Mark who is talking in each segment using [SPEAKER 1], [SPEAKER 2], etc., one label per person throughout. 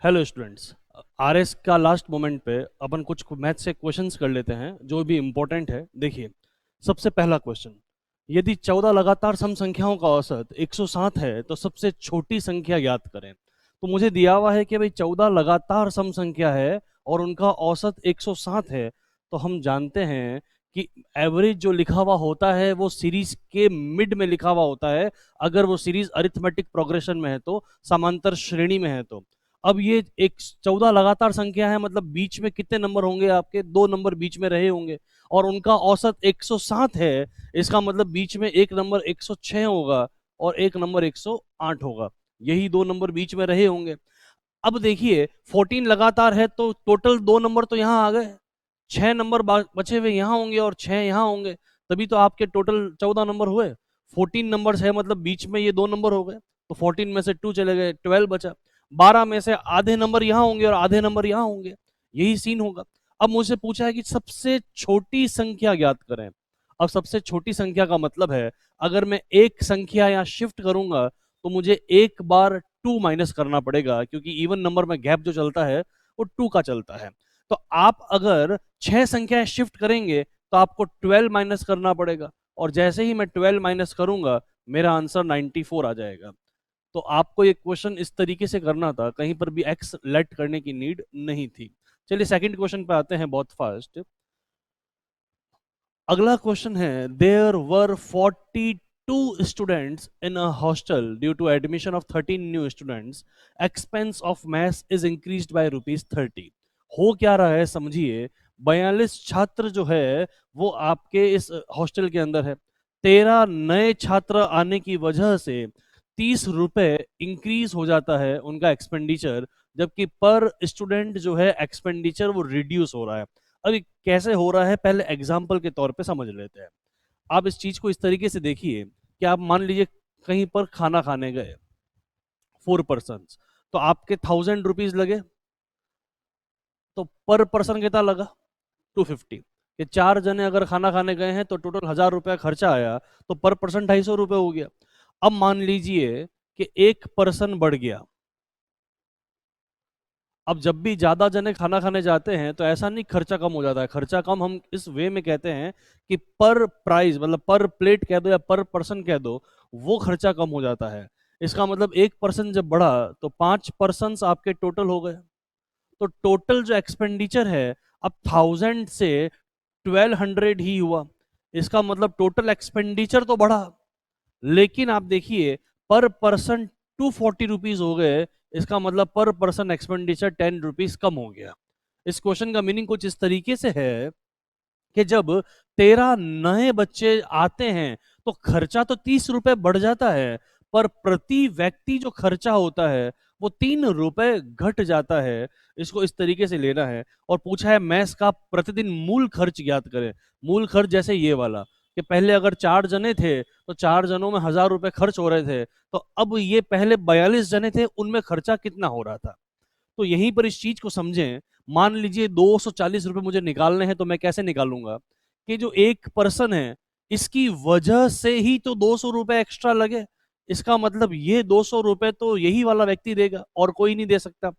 [SPEAKER 1] Hello students. RS का last moment पे अपन कुछ मैथ से क्वेश्चंस कर लेते हैं जो भी इम्पोर्टेंट है। देखिए, सबसे पहला क्वेश्चन, यदि 14 लगातार सम संख्याओं का औसत 107 है तो सबसे छोटी संख्या ज्ञात करें। तो मुझे दिया हुआ है कि भाई 14 लगातार सम संख्या है और उनका औसत 107 है। तो हम जानते हैं कि एवरेज जो लिखा हुआ होता है वो सीरीज के मिड में लिखा हुआ होता है। अगर वो सीरीज अरिथमेटिक प्रोग्रेशन में है तो, समांतर श्रेणी में है तो। अब ये एक 14 लगातार संख्या है, मतलब बीच में कितने नंबर होंगे आपके? दो नंबर बीच में रहे होंगे और उनका औसत 107 है। इसका मतलब बीच में एक नंबर 106 होगा और एक नंबर 108 होगा। यही दो नंबर बीच में रहे होंगे। अब देखिए, 14 लगातार है तो टोटल दो नंबर तो यहां आ गए, 6 नंबर बचे हुए यहां होंगे और 6 यहां होंगे, तभी तो आपके टोटल 14 नंबर हुए। 14 नंबर है मतलब बीच में ये दो नंबर हो गए, तो 14 में से 2 चले गए, 12 बचा। 12 में से आधे नंबर यहां होंगे और आधे नंबर यहां होंगे, यही सीन होगा। अब मुझसे पूछा है कि सबसे छोटी संख्या ज्ञात करें। अब सबसे छोटी संख्या का मतलब है, अगर मैं एक संख्या यहाँ शिफ्ट करूंगा तो मुझे एक बार 2 माइनस करना पड़ेगा, क्योंकि इवन नंबर में गैप जो चलता है वो 2 का चलता है। तो आप अगर 6 संख्याएं शिफ्ट करेंगे तो आपको 12 माइनस करना पड़ेगा, और जैसे ही मैं 12 माइनस करूंगा मेरा आंसर 94 आ जाएगा। तो आपको ये क्वेश्चन इस तरीके से करना था, कहीं पर भी एक्स लेट करने की नीड नहीं थी। चलिए सेकंड क्वेश्चन पे आते हैं बहुत फास्ट। अगला क्वेश्चन है, there were 42 students in a hostel due to admission of 13 new students, expense of maths is increased by ₹30। हो क्या रहा है समझिए। 42 छात्र जो है वो आपके इस हॉस्टल के अंदर है। 13 नए छात्र आने की वजह से ₹30 इंक्रीज हो जाता है उनका एक्सपेंडिचर, जबकि पर स्टूडेंट जो है एक्सपेंडिचर वो रिड्यूस हो रहा है। अभी कैसे हो रहा है पहले एग्जाम्पल के तौर पे समझ लेते हैं। आप इस चीज को इस तरीके से देखिए कि आप मान लीजिए कहीं पर खाना खाने गए, 4 पर्सन, तो आपके ₹1000 लगे, तो पर पर्सन कितना लगा? 250। ये 4 जने अगर खाना खाने गए हैं तो टोटल ₹1000 खर्चा आया, तो पर पर्सन ₹250 हो गया। अब मान लीजिए कि एक पर्सन बढ़ गया। अब जब भी ज्यादा जने खाना खाने जाते हैं तो ऐसा नहीं खर्चा कम हो जाता है। खर्चा कम हम इस वे में कहते हैं कि पर प्राइस, मतलब पर प्लेट कह दो या पर पर्सन कह दो, वो खर्चा कम हो जाता है। इसका मतलब एक पर्सन जब बढ़ा तो 5 पर्सन आपके टोटल हो गए। तो टोटल जो एक्सपेंडिचर है अब 1000 से 1200 ही हुआ। इसका मतलब टोटल एक्सपेंडिचर तो बढ़ा, लेकिन आप देखिए पर पर्सन ₹240 हो गए। इसका मतलब पर पर्सन एक्सपेंडिचर ₹10 कम हो गया। इस क्वेश्चन का मीनिंग कुछ इस तरीके से है कि जब 13 नए बच्चे आते हैं तो खर्चा तो ₹30 बढ़ जाता है, पर प्रति व्यक्ति जो खर्चा होता है वो ₹3 घट जाता है। इसको इस तरीके से लेना है। और पूछा है मैस का प्रतिदिन मूल खर्च ज्ञात करें। मूल खर्च जैसे ये वाला, कि पहले अगर 4 जने थे तो 4 जनों में ₹1000 खर्च हो रहे थे, तो अब ये पहले 42 जने थे, उनमें खर्चा कितना हो रहा था। तो यहीं पर इस चीज को समझें। मान लीजिए ₹240 मुझे निकालने हैं, तो मैं कैसे निकालूंगा कि जो एक पर्सन है इसकी वजह से ही तो ₹200 एक्स्ट्रा लगे। इसका मतलब ये ₹200 तो यही वाला व्यक्ति देगा और कोई नहीं दे सकता।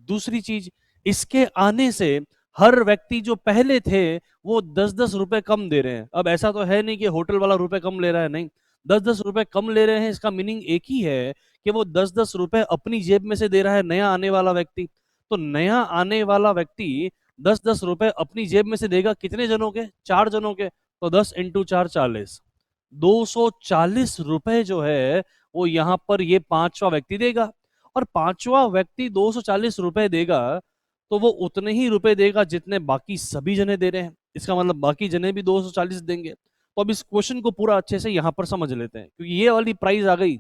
[SPEAKER 1] दूसरी चीज, इसके आने से हर व्यक्ति जो पहले थे वो 10-10 रुपए कम दे रहे हैं। अब ऐसा तो है नहीं कि होटल वाला रुपए कम ले रहा है, नहीं, 10-10 रुपए कम ले रहे हैं। इसका मीनिंग एक ही है कि वो 10-10 रुपए अपनी जेब में से दे रहा है नया आने वाला व्यक्ति। तो नया आने वाला व्यक्ति 10-10 रुपए अपनी जेब में से देगा, कितने जनों के? 4 जनों के। तो 10 × 4 40, ₹240 जो है वो यहां पर ये पांचवा व्यक्ति देगा। और पांचवा व्यक्ति ₹240 देगा तो वो उतने ही रुपए देगा जितने बाकी सभी जने दे रहे हैं। इसका मतलब बाकी जने भी 240 देंगे। तो अब इस क्वेश्चन को पूरा अच्छे से यहां पर समझ लेते हैं, क्योंकि ये वाली प्राइस आ गई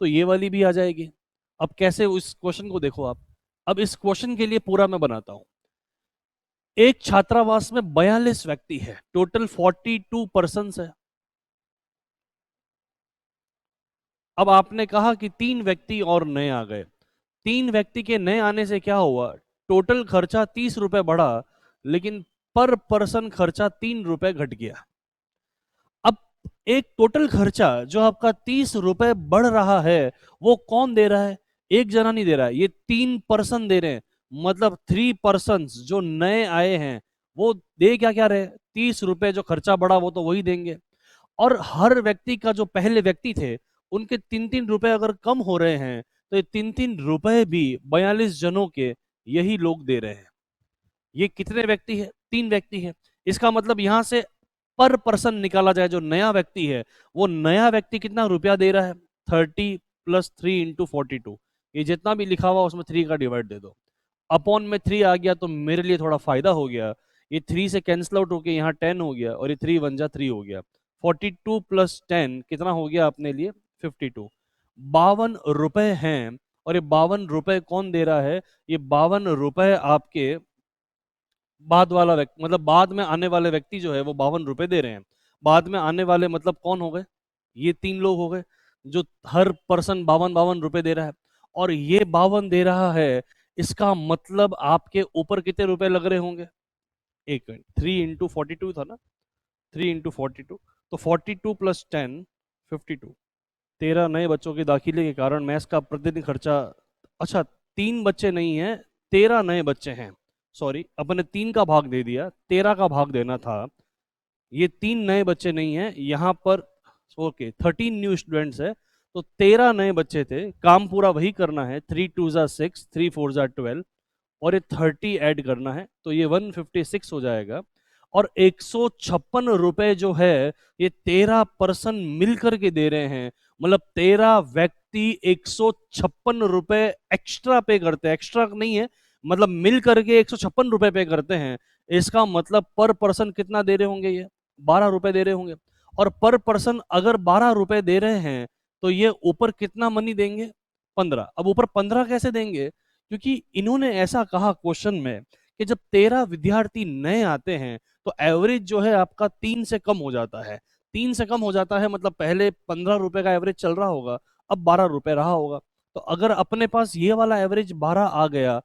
[SPEAKER 1] तो ये वाली भी आ जाएगी। अब कैसे उस क्वेश्चन को देखो आप। अब इस क्वेश्चन के लिए पूरा मैं बनाता हूं। एक छात्रावास में 42 व्यक्ति है, टोटल 42 पर्सन है। अब आपने कहा कि 3 व्यक्ति और नए आ गए। 3 व्यक्ति के नए आने से क्या हुआ? टोटल खर्चा ₹30 बढ़ा, लेकिन पर पर्सन खर्चा ₹3 घट गया। अब एक टोटल खर्चा जो आपका ₹30 बढ़ रहा है वो कौन दे रहा है? एक जना नहीं दे रहा है, ये 3 पर्सन दे रहे हैं। मतलब 3 पर्सन जो नए आए हैं वो दे क्या क्या रहे, 30 रुपए। जो खर्चा बढ़ा वो तो वही देंगे। और हर व्यक्ति का, जो पहले व्यक्ति थे उनके 3-3 रुपए अगर कम हो रहे हैं, तो ये 3-3 रुपए भी 42 जनों के यही लोग दे रहे हैं। ये कितने व्यक्ति है? 3 व्यक्ति है। इसका मतलब यहां से पर पर्सन निकाला जाए, जो नया व्यक्ति है वो नया व्यक्ति कितना रुपया दे रहा है? 30 + 3 × 42। ये जितना भी लिखा हुआ उसमें 3 का डिवाइड दे दो। अपॉन में 3 आ गया तो मेरे लिए थोड़ा फायदा हो गया। ये 3 से कैंसिल आउट होके यहाँ 10 हो गया, और ये 3 × 1 = 3 हो गया। 42 + 10 कितना हो गया अपने लिए? 52। 52 रुपए हैं। और ये 52 रुपए कौन दे रहा है? ये 52 रुपए आपके बाद वाला व्यक्ति, मतलब बाद में आने वाले व्यक्ति जो है वो 52 रुपए दे रहे हैं। बाद में आने वाले मतलब कौन हो गए? ये 3 लोग हो गए, जो हर पर्सन 52 52 रुपए दे रहा है। और ये 52 दे रहा है, इसका मतलब आपके ऊपर कितने रुपए लग रहे होंगे? एक मिनट, 3 × 42 था ना? 3 × 42, तो 42 + 10 52। 13 नए बच्चों के दाखिले के कारण मैस का प्रतिदिन खर्चा, अच्छा 3 बच्चे नहीं है, 13 नए बच्चे हैं। सॉरी, अपने 3 का भाग दे दिया, 13 का भाग देना था। ये 3 नए बच्चे नहीं है यहाँ पर। ओके, 13 न्यू स्टूडेंट्स है, तो 13 नए बच्चे थे। काम पूरा वही करना है, 3 × 2 = 6, 3 × 4 = 12, और ये 30 ऐड करना है, तो ये 156 हो जाएगा। और 156 रुपए जो है ये 13 पर्सन मिल करके दे रहे हैं। मतलब 13 व्यक्ति 156 रुपए एक्स्ट्रा पे करते हैं। एक्स्ट्रा नहीं है, मतलब मिल करके 156 रुपए पे करते हैं। इसका मतलब पर पर्सन कितना दे रहे होंगे? ये 12 रुपए दे रहे होंगे। और पर पर्सन अगर 12 रुपए दे रहे हैं, तो ये ऊपर कितना मनी देंगे? 15। अब ऊपर 15 कैसे देंगे? क्योंकि इन्होंने ऐसा कहा क्वेश्चन में कि जब 13 विद्यार्थी नए आते हैं तो एवरेज जो है आपका 3 से कम हो जाता है। 3 से कम हो जाता है, मतलब पहले 15 रुपए का एवरेज चल रहा होगा, अब 12 रुपए रहा होगा। तो अगर अपने पास ये वाला एवरेज 12 आ गया,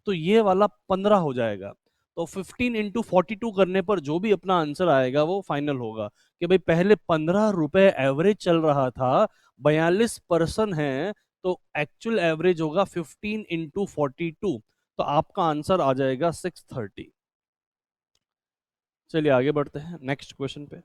[SPEAKER 1] तो ये वाला 15 हो जाएगा। तो 15 × 42 करने पर जो भी अपना आंसर आएगा वो फाइनल होगा कि भाई पहले 15 रुपए एवरेज चल रहा था, 42 पर्सन है, तो एक्चुअल एवरेज होगा 15 × 42। तो आपका आंसर आ जाएगा 630। चलिए आगे बढ़ते हैं नेक्स्ट क्वेश्चन पे।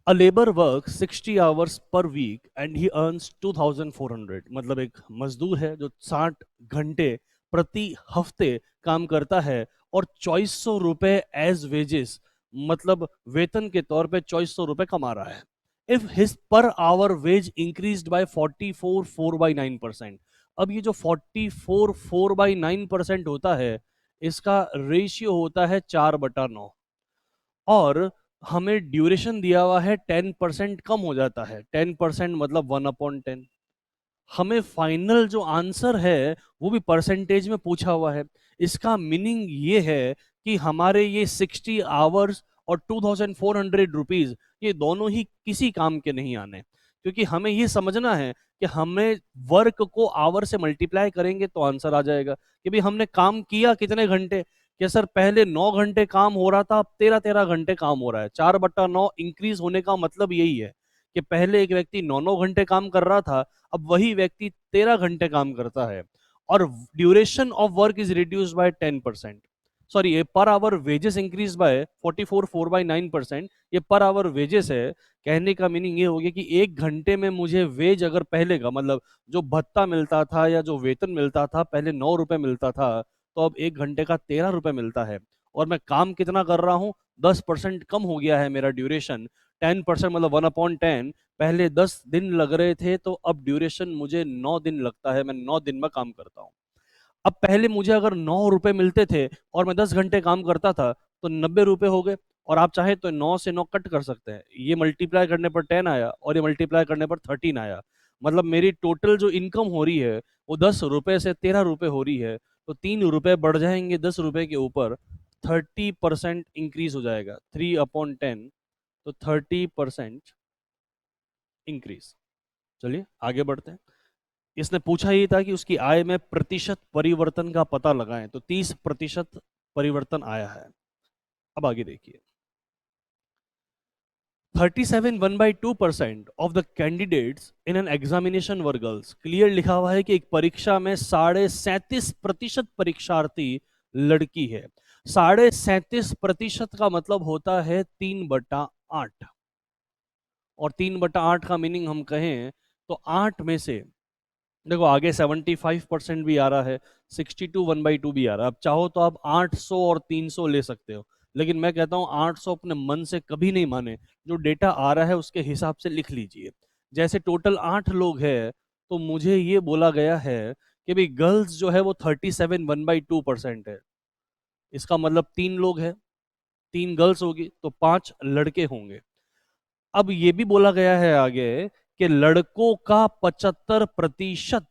[SPEAKER 1] A labour work 60 hours per week and he earns 2400। मतलब एक मजदूर है जो 60 घंटे प्रति हफ्ते काम करता है और 2400 रुपए एज वेजेस, मतलब वेतन के तौर पे 2400 रुपए कमा रहा है। If his per hour wage increased by 44 4/9%। अब ये जो 44 4/9% होता है, इसका रेशियो होता है 4/9। और हमें ड्यूरेशन दिया हुआ है 10% कम हो जाता है, 10% मतलब 1/10। हमें फाइनल जो आंसर है वो भी परसेंटेज में पूछा हुआ है। इसका मीनिंग ये है कि हमारे ये 60 आवर्स और 2400 रुपीज, ये दोनों ही किसी काम के नहीं आने। क्योंकि हमें ये समझना है कि हमें वर्क को आवर से मल्टीप्लाई करेंगे तो आंसर आ जाएगा कि भाई हमने काम किया कितने घंटे। कि सर पहले 9 घंटे काम हो रहा था, अब 13-13 घंटे काम हो रहा है। 4/9 इंक्रीज होने का मतलब यही है कि पहले एक व्यक्ति 9 9 घंटे काम कर रहा था, अब वही व्यक्ति 13 घंटे काम करता है। और duration of work is reduced by 10%। Sorry, ये per hour wages increase by 44 4/9%। ये पर आवर वेजेस है। कहने का मीनिंग ये हो गया कि 1 घंटे में मुझे वेज अगर पहले का, मतलब जो भत्ता मिलता था या जो वेतन मिलता था, पहले 9 रुपए मिलता था, तो अब 1 घंटे का 13 रुपए मिलता है। और मैं काम कितना कर रहा हूँ? 10% कम हो गया है मेरा ड्यूरेशन। 10% मतलब 1/10। पहले 10 दिन लग रहे थे, तो अब ड्यूरेशन मुझे 9 दिन लगता है, मैं 9 दिन में काम करता हूँ। अब पहले मुझे अगर 9 रुपए मिलते थे और मैं 10 घंटे काम करता था, तो 90 रुपए हो गए। और आप चाहे तो 9 से 9 कट कर सकते हैं, ये मल्टीप्लाई करने पर 10 आया और ये मल्टीप्लाई करने पर 13 आया। मतलब मेरी टोटल जो इनकम हो रही है वो 10 रुपए से 13 रुपए हो रही है। तो 3 रुपए बढ़ जाएंगे 10 रुपए के ऊपर, 30% इंक्रीज हो जाएगा। 3/10, तो 30% इंक्रीज। चलिए आगे बढ़ते हैं। इसने पूछा ही था कि उसकी आय में प्रतिशत परिवर्तन का पता लगाएं, तो 30% परिवर्तन आया है। अब आगे देखिए। 37 of the candidates in an examination were girls. Clear लिखा हुआ है कि एक परीक्षा में 37.5% परीक्षार्थी लड़की है। 37.5% का मतलब होता है 3/8। और 3/8 का मीनिंग हम कहें तो 8 में से, देखो आगे 75% भी आ रहा है, 62 1/2 भी आ रहा है। अब चाहो तो आप 800 और 300 ले सकते हो, लेकिन मैं कहता हूं 800 अपने मन से कभी नहीं माने। जो डेटा आ रहा है उसके हिसाब से लिख लीजिए। जैसे टोटल 8 लोग हैं, तो मुझे ये बोला गया है कि भाई गर्ल्स जो है वो 37 1/2% है। इसका मतलब 3 लोग हैं, 3 गर्ल्स होगी तो 5 लड़के होंगे। अब ये भी बोला गया है आगे कि लड़कों का 75%।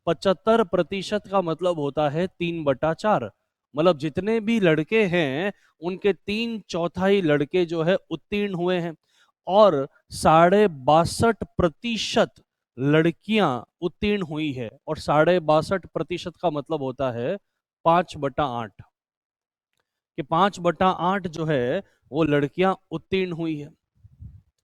[SPEAKER 1] 75% का मतलब होता है 3/4। मतलब जितने भी लड़के हैं उनके 3/4 लड़के जो है उत्तीर्ण हुए हैं, और 62.5% लड़कियां उत्तीर्ण हुई है। और 62.5% का मतलब होता है 5/8, कि 5/8 जो है वो लड़कियां उत्तीर्ण हुई है।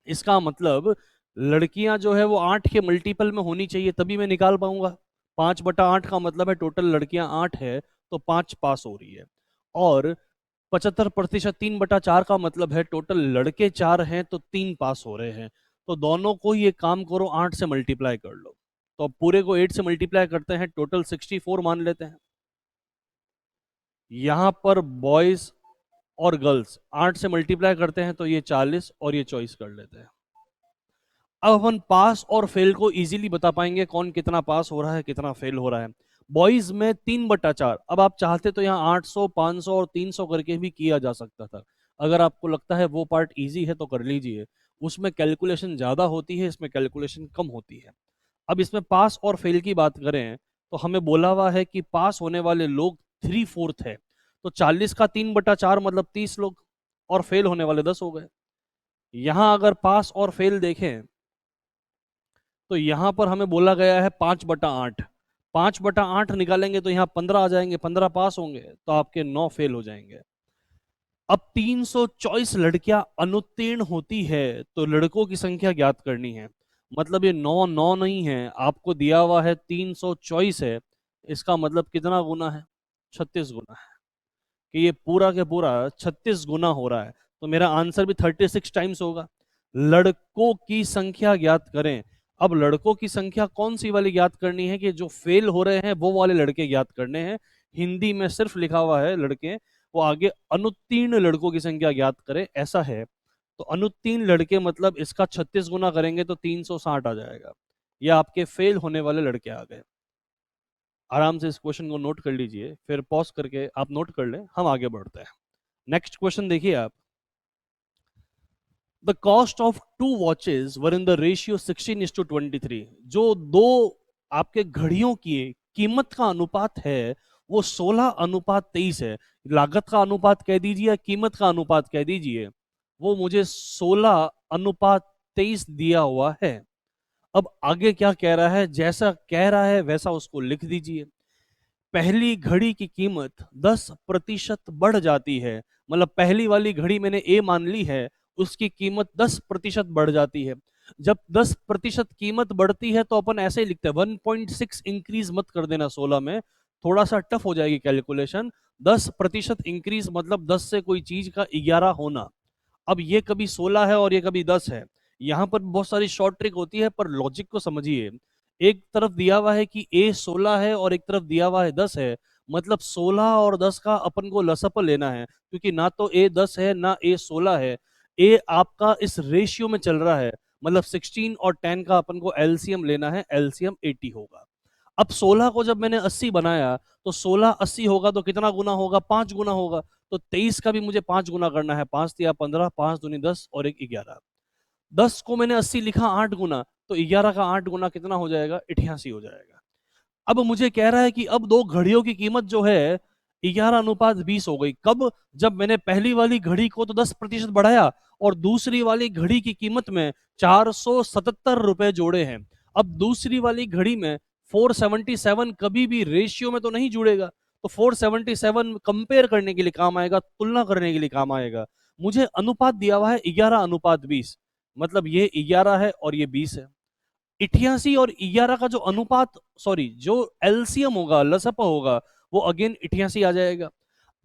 [SPEAKER 1] इसका मतलब लड़कियां जो है वो 8 के मल्टीपल में होनी चाहिए, तभी मैं निकाल पाऊंगा। 5/8 का मतलब है टोटल लड़कियां 8 है, तो 5 पास हो रही है। और 75%, 3/4 का मतलब है टोटल लड़के 4 हैं तो 3 पास हो रहे हैं। तो दोनों को ये काम करो, 8 से मल्टीप्लाई कर लो। तो अब पूरे को 8 से मल्टीप्लाई करते हैं, टोटल 64 मान लेते हैं। यहां पर बॉयज और गर्ल्स 8 से मल्टीप्लाई करते हैं तो ये 40 और ये 24 कर लेते हैं। अब अपन पास और फेल को इजीली बता पाएंगे, कौन कितना पास हो रहा है कितना फेल हो रहा है। बॉयज में 3/4। अब आप चाहते तो यहाँ 800 500 और 300 करके भी किया जा सकता था। अगर आपको लगता है वो पार्ट इजी है तो कर लीजिए, उसमें कैलकुलेशन ज्यादा होती है, इसमें कैलकुलेशन कम होती है। अब इसमें पास और फेल की बात करें तो हमें बोला हुआ है कि पास होने वाले लोग 3/4 है, तो 40 का 3/4 मतलब 30 लोग, और फेल होने वाले 10 हो गए। यहां अगर पास और फेल देखें तो यहां पर हमें बोला गया है 5/8। 5/8 निकालेंगे तो यहाँ 15 आ जाएंगे, 15 पास होंगे तो आपके 9 फेल हो जाएंगे। अब 324 लड़कियां अनुत्तीर्ण होती है तो लड़कों की संख्या ज्ञात करनी है। मतलब ये 9 9 नहीं है, आपको दिया हुआ है 324 है। इसका मतलब कितना गुना है? 36 गुना है। कि ये पूरा के पूरा 36 गुना हो रहा है, तो मेरा आंसर भी 36 टाइम्स होगा। लड़कों की संख्या ज्ञात करें। अब लड़कों की संख्या कौन सी वाली ज्ञात करनी है? कि जो फेल हो रहे हैं वो वाले लड़के ज्ञात करने हैं। हिंदी में सिर्फ लिखा हुआ है लड़के, वो आगे अनुत्तीर्ण लड़कों की संख्या ज्ञात करें ऐसा है। तो अनुत्तीर्ण लड़के मतलब इसका 36 गुना करेंगे तो 360 आ जाएगा। ये आपके फेल होने वाले लड़के आ गए। आराम से इस क्वेश्चन को नोट कर लीजिए, फिर पॉज करके आप नोट कर लें, हम आगे बढ़ते हैं। नेक्स्ट क्वेश्चन देखिए आप। The cost of two watches were in the ratio 16:23। जो दो आपके घड़ियों की कीमत का अनुपात है वो 16:23 है। लागत का अनुपात कह दीजिए या कीमत का अनुपात कह दीजिए, वो मुझे 16:23 दिया हुआ है। अब आगे क्या कह रहा है, जैसा कह रहा है वैसा उसको लिख दीजिए। पहली घड़ी की कीमत 10% बढ़ जाती है। मतलब पहली वाली घड़ी मैंने ए मान ली है, उसकी कीमत 10% बढ़ जाती है। जब 10% कीमत बढ़ती है तो अपन ऐसे ही लिखते हैं, 1.6 इंक्रीज मत कर देना 16 में, थोड़ा सा टफ हो जाएगी कैलकुलेशन। 10% इंक्रीज मतलब 10 से कोई चीज का 11 होना। अब ये कभी 16 है और ये कभी 10 है। यहां पर बहुत सारी शॉर्ट ट्रिक होती है, पर लॉजिक को समझिए। एक तरफ दिया हुआ है कि ए 16 है और एक तरफ दिया हुआ है 10 है, मतलब 16 और 10 का अपन को लसअप लेना है, क्योंकि ना तो ए 10 है ना ए 16 है। ए आपका इस रेशियो में चल रहा है, मतलब 16 और 10 का अपन को एलसीएम लेना है, एलसीएम 80 होगा। अब 16 को जब मैंने 80 बनाया तो 16 80 होगा तो कितना गुना होगा? 5 गुना होगा। तो 23 का भी मुझे 5 गुना करना है, 5 तिया 15, 5 दूनी 10 और एक 11। 10 को मैंने 80 लिखा 8 गुना, तो 11 का 8 गुना कितना हो जाएगा? 88 हो जाएगा। अब मुझे कह रहा है कि अब दो घड़ियों की कीमत जो है 11:20 हो गई। कब? जब मैंने पहली वाली घड़ी को तो 10% बढ़ाया और दूसरी वाली घड़ी की कीमत में 477 रुपए जोड़े हैं। अब दूसरी वाली घड़ी में 477 कभी भी रेशियो में तो नहीं जुड़ेगा, तो 477 कंपेयर करने के लिए काम आएगा, तुलना करने के लिए काम आएगा। मुझे अनुपात दिया हुआ है 11:20, मतलब ये 11 है और ये 20 है। 88 और 11 का जो अनुपात, सॉरी, जो एलसीएम होगा, लसअप होगा, वो अगेन 88 आ जाएगा।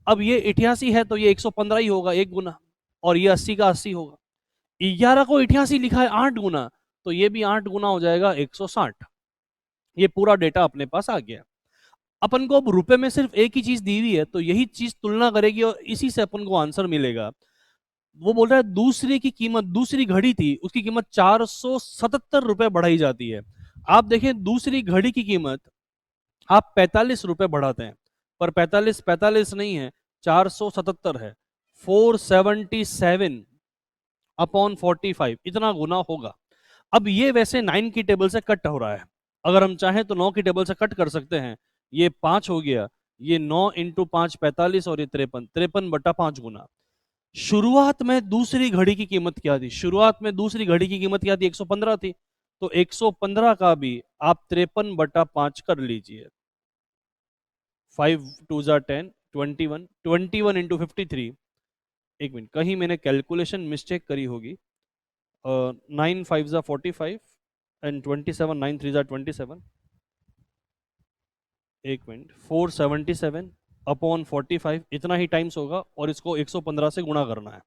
[SPEAKER 1] अब ये 88 है तो ये 115 ही होगा, एक गुना, और ये 80 का 80 होगा। 11 को 88 लिखा है 8 गुना, तो ये भी 8 गुना हो जाएगा 160। ये पूरा डेटा अपने पास आ गया। अपन को अब रुपए में सिर्फ एक ही चीज दी हुई है, तो यही चीज तुलना करेगी और इसी से अपन को आंसर मिलेगा। वो बोल रहा है दूसरे की कीमत, दूसरी घड़ी थी उसकी कीमत 477 रुपए बढ़ाई जाती है। आप देखें दूसरी घड़ी की कीमत आप 45 रुपए बढ़ाते हैं, पर 45 45 नहीं है, 477 है। 477 अपॉन 45, इतना गुना होगा। अब ये वैसे 9 की टेबल से कट हो रहा है, अगर हम चाहें तो 9 की टेबल से कट कर सकते हैं। ये 5 हो गया, ये 9 इंटू 5 45, और ये 53, 53/5 गुना। शुरुआत में दूसरी घड़ी की कीमत क्या थी? शुरुआत में दूसरी घड़ी की कीमत क्या थी? 115 थी। तो 115 का भी आप 53/5 कर लीजिए। 5 2 जा 10, 21, 21 इंटू 53। एक मिनट, कहीं मैंने कैलकुलेशन मिस्टेक करी होगी। 9 5 जा 45 एंड 27, 9 3 जा 27। एक मिनट, 477 अपॉन 45, इतना ही टाइम्स होगा, और इसको 115 से गुणा करना है।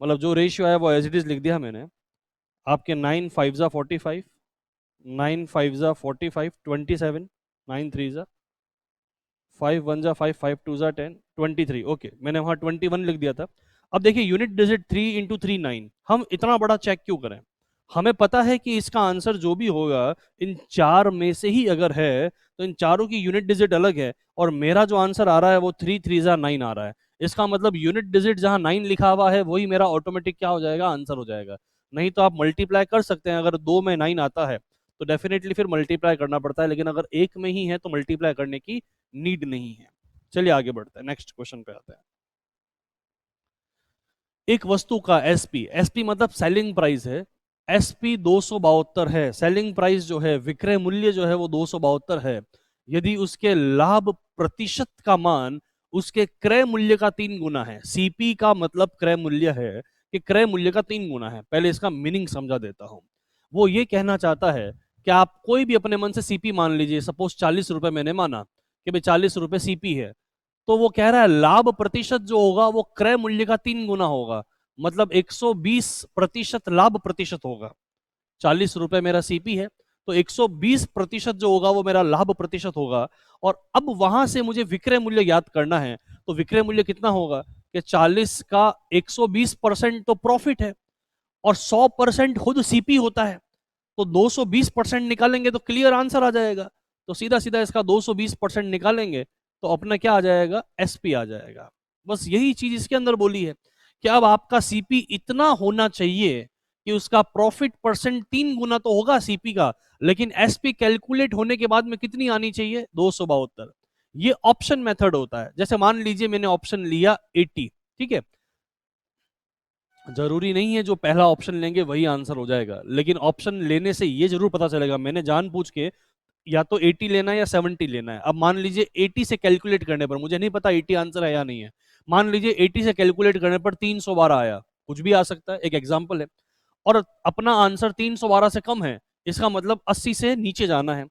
[SPEAKER 1] मतलब जो रेशियो है वो एज इट इज लिख दिया मैंने। आपके 9 5 जा 45, 9 5 जा 45, 27, 9 3 जा 5 1 जा 5, 5 2 जा 10, 23। ओके, मैंने वहां 21 लिख दिया था। अब देखिए यूनिट डिजिट 3 इंटू 3 9। हम इतना बड़ा चेक क्यों करें? हमें पता है कि इसका आंसर जो भी होगा इन चार में से ही अगर है, तो इन चारों की यूनिट डिजिट अलग है, और मेरा जो आंसर आ रहा है वो 3 3 जा 9 आ रहा है। इसका मतलब यूनिट डिजिट जहां 9 लिखा हुआ है वही मेरा ऑटोमेटिक क्या हो जाएगा? आंसर हो जाएगा। नहीं तो आप मल्टीप्लाई कर सकते हैं, अगर दो में 9 आता है तो डेफिनेटली फिर मल्टीप्लाई करना पड़ता है, लेकिन अगर एक में ही है तो मल्टीप्लाई करने की नीड नहीं है। चलिए आगे बढ़ते हैं, नेक्स्ट क्वेश्चन पे आते हैं। एक वस्तु का एसपी, एसपी मतलब सेलिंग प्राइस है, एसपी 272 है। सेलिंग प्राइस जो है, विक्रय मूल्य जो है वो 272 है। यदि उसके लाभ प्रतिशत का मान उसके क्रय मूल्य का 3 गुना है। सीपी का मतलब क्रय मूल्य है, कि क्रय मूल्य का 3 गुना है। पहले इसका मीनिंग समझा देता हूं। वो ये कहना चाहता है कि आप कोई भी अपने मन से सीपी मान लीजिए, सपोज 40 रुपए मैंने माना कि भाई 40 रुपए सीपी है, तो वो कह रहा है लाभ प्रतिशत जो होगा वो क्रय मूल्य का 3 गुना होगा, मतलब 120% लाभ प्रतिशत होगा। 40 रुपए मेरा सीपी है, तो 120% जो होगा वो मेरा लाभ प्रतिशत होगा। और अब वहां से मुझे विक्रय मूल्य याद करना है, तो विक्रय मूल्य कितना होगा कि 40 का 120% तो प्रॉफिट है, और 100% खुद सीपी होता है। तो 220% निकालेंगे तो क्लियर आंसर आ जाएगा। तो सीधा सीधा इसका 220% निकालेंगे तो अपना क्या आ जाएगा? एसपी आ जाएगा। बस यही चीज इसके अंदर बोली है कि अब आपका सीपी इतना होना चाहिए कि उसका प्रॉफिट परसेंट 3 गुना तो होगा सीपी का, लेकिन एसपी कैलकुलेट होने के बाद में कितनी आनी चाहिए? 272। ये ऑप्शन मेथड होता है। जैसे मान लीजिए मैंने ऑप्शन लिया 80, ठीक है, जरूरी नहीं है जो पहला ऑप्शन लेंगे वही आंसर हो जाएगा, लेकिन ऑप्शन लेने से ये जरूर पता चलेगा मैंने जानबूझ के या तो 80 लेना है या 70 लेना है। अब मान लीजिए 80 से कैलकुलेट करने पर, मुझे नहीं पता 80 आंसर है या नहीं है, मान लीजिए 80 से कैलकुलेट करने पर 312 आया, कुछ भी आ सकता है, एक एग्जाम्पल है, और अपना आंसर 312 से कम है, इसका मतलब 80 से नीचे जाना है।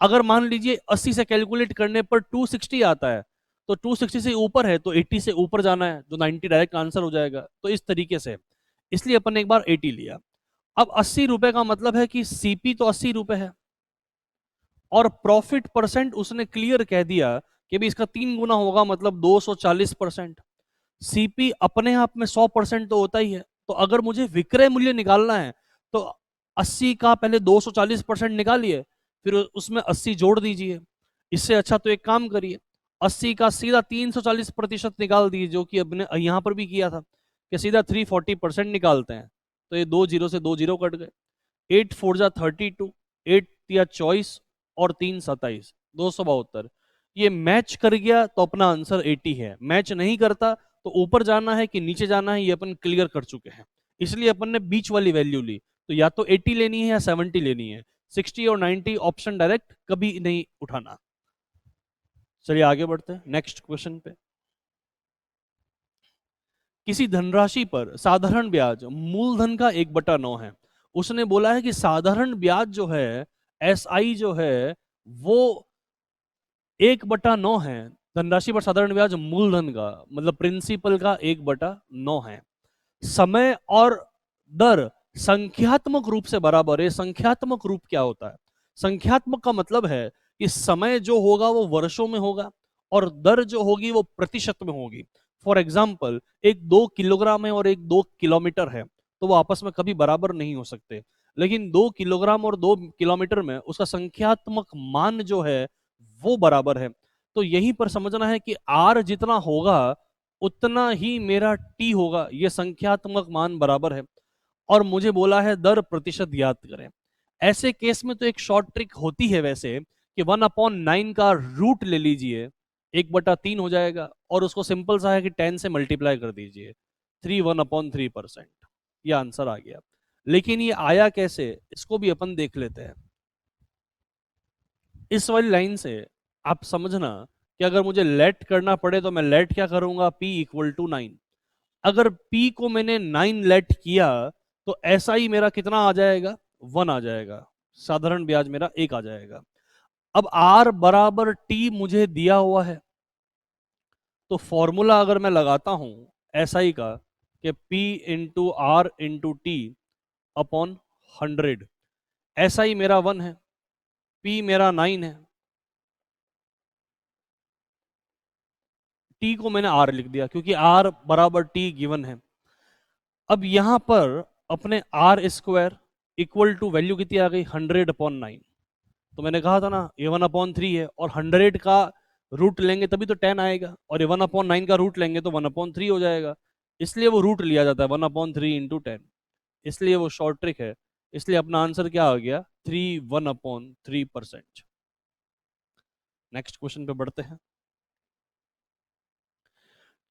[SPEAKER 1] अगर मान लीजिए 80 से कैलकुलेट करने पर 260 आता है, तो 260 से ऊपर है तो 80 से ऊपर जाना है, जो 90 डायरेक्ट आंसर हो जाएगा। तो इस तरीके से, इसलिए अपन ने एक बार 80 लिया। अब 80 रुपए का मतलब है कि सीपी तो 80 रुपए है, और प्रॉफिट परसेंट उसने क्लियर कह दिया कि भी इसका 3 गुना होगा, मतलब 240%। सीपी अपने आप में 100% तो होता ही है, तो अगर मुझे विक्रय मूल्य निकालना है तो 80 का पहले 240% निकालिए, फिर उसमें 80 जोड़ दीजिए। इससे अच्छा तो एक काम करिए, 80 का सीधा 340% निकाल दीजिए, जो कि अपने यहां पर भी किया था कि सीधा 340% निकालते हैं। तो ये 2 जीरो से 2 जीरो कट गए। 8 4 जा 32, 8 या 24, और 3 27, 272। ये मैच कर गया तो अपना आंसर 80 है, मैच नहीं करता तो ऊपर जाना है कि नीचे जाना है ये अपन क्लियर कर चुके हैं, इसलिए अपन ने बीच वाली वैल्यू ली। तो या तो 80 लेनी है या 70 लेनी है, 60 और 90 ऑप्शन डायरेक्ट कभी नहीं उठाना। चलिए आगे बढ़ते हैं नेक्स्ट क्वेश्चन पे। किसी धनराशि पर साधारण ब्याज मूलधन का 1/9 है। उसने बोला है कि साधारण ब्याज जो है, एसआई जो है, वो 1/9 है। धनराशि पर साधारण ब्याज मूलधन का मतलब प्रिंसिपल का 1/9 है। समय और दर संख्यात्मक रूप से बराबर है। संख्यात्मक रूप क्या होता है? संख्यात्मक का मतलब है कि समय जो होगा वो वर्षों में होगा और दर जो होगी वो प्रतिशत में होगी। फॉर एग्जाम्पल, एक 2 किलोग्राम है और एक 2 किलोमीटर है, तो वो आपस में कभी बराबर नहीं हो सकते। लेकिन 2 किलोग्राम और 2 किलोमीटर में उसका संख्यात्मक मान जो है वो बराबर है। तो यहीं पर समझना है कि आर जितना होगा उतना ही मेरा टी होगा। ये संख्यात्मक मान बराबर है। और मुझे बोला है दर प्रतिशत ज्ञात करें। ऐसे केस में तो एक शॉर्ट ट्रिक होती है वैसे, कि 1/9 का रूट ले लीजिए, 1/3 हो जाएगा, और उसको सिंपल सा है कि 10 से मल्टीप्लाई कर दीजिए, 1/3%। ये आंसर आ गया। लेकिन ये आया कैसे, इसको भी अपन देख लेते हैं। इस वाली लाइन से आप समझना कि अगर मुझे लेट करना पड़े तो मैं लेट क्या करूंगा, P = 9। अगर P को मैंने 9 लेट किया तो ऐसा ही मेरा कितना आ जाएगा, 1 आ जाएगा। साधारण ब्याज मेरा 1 आ जाएगा। अब R बराबर T मुझे दिया हुआ है, तो फॉर्मूला अगर मैं लगाता हूं SI का, कि P × R × T/100। SI मेरा 1 है, P मेरा 9 है, T को मैंने R लिख दिया क्योंकि R बराबर T गिवन है। अब यहां पर अपने R² इक्वल टू वैल्यू कितनी आ गई, 100/9। तो मैंने कहा था ना ये 1/3 है, और 100 का रूट लेंगे तभी तो 10 आएगा, और ये 1/9 का रूट लेंगे तो 1/3 हो जाएगा। इसलिए वो रूट लिया जाता है 1/3 × 10। इसलिए वो शॉर्ट ट्रिक है। इसलिए अपना आंसर क्या आ गया, 1/3%। नेक्स्ट क्वेश्चन पे बढ़ते हैं।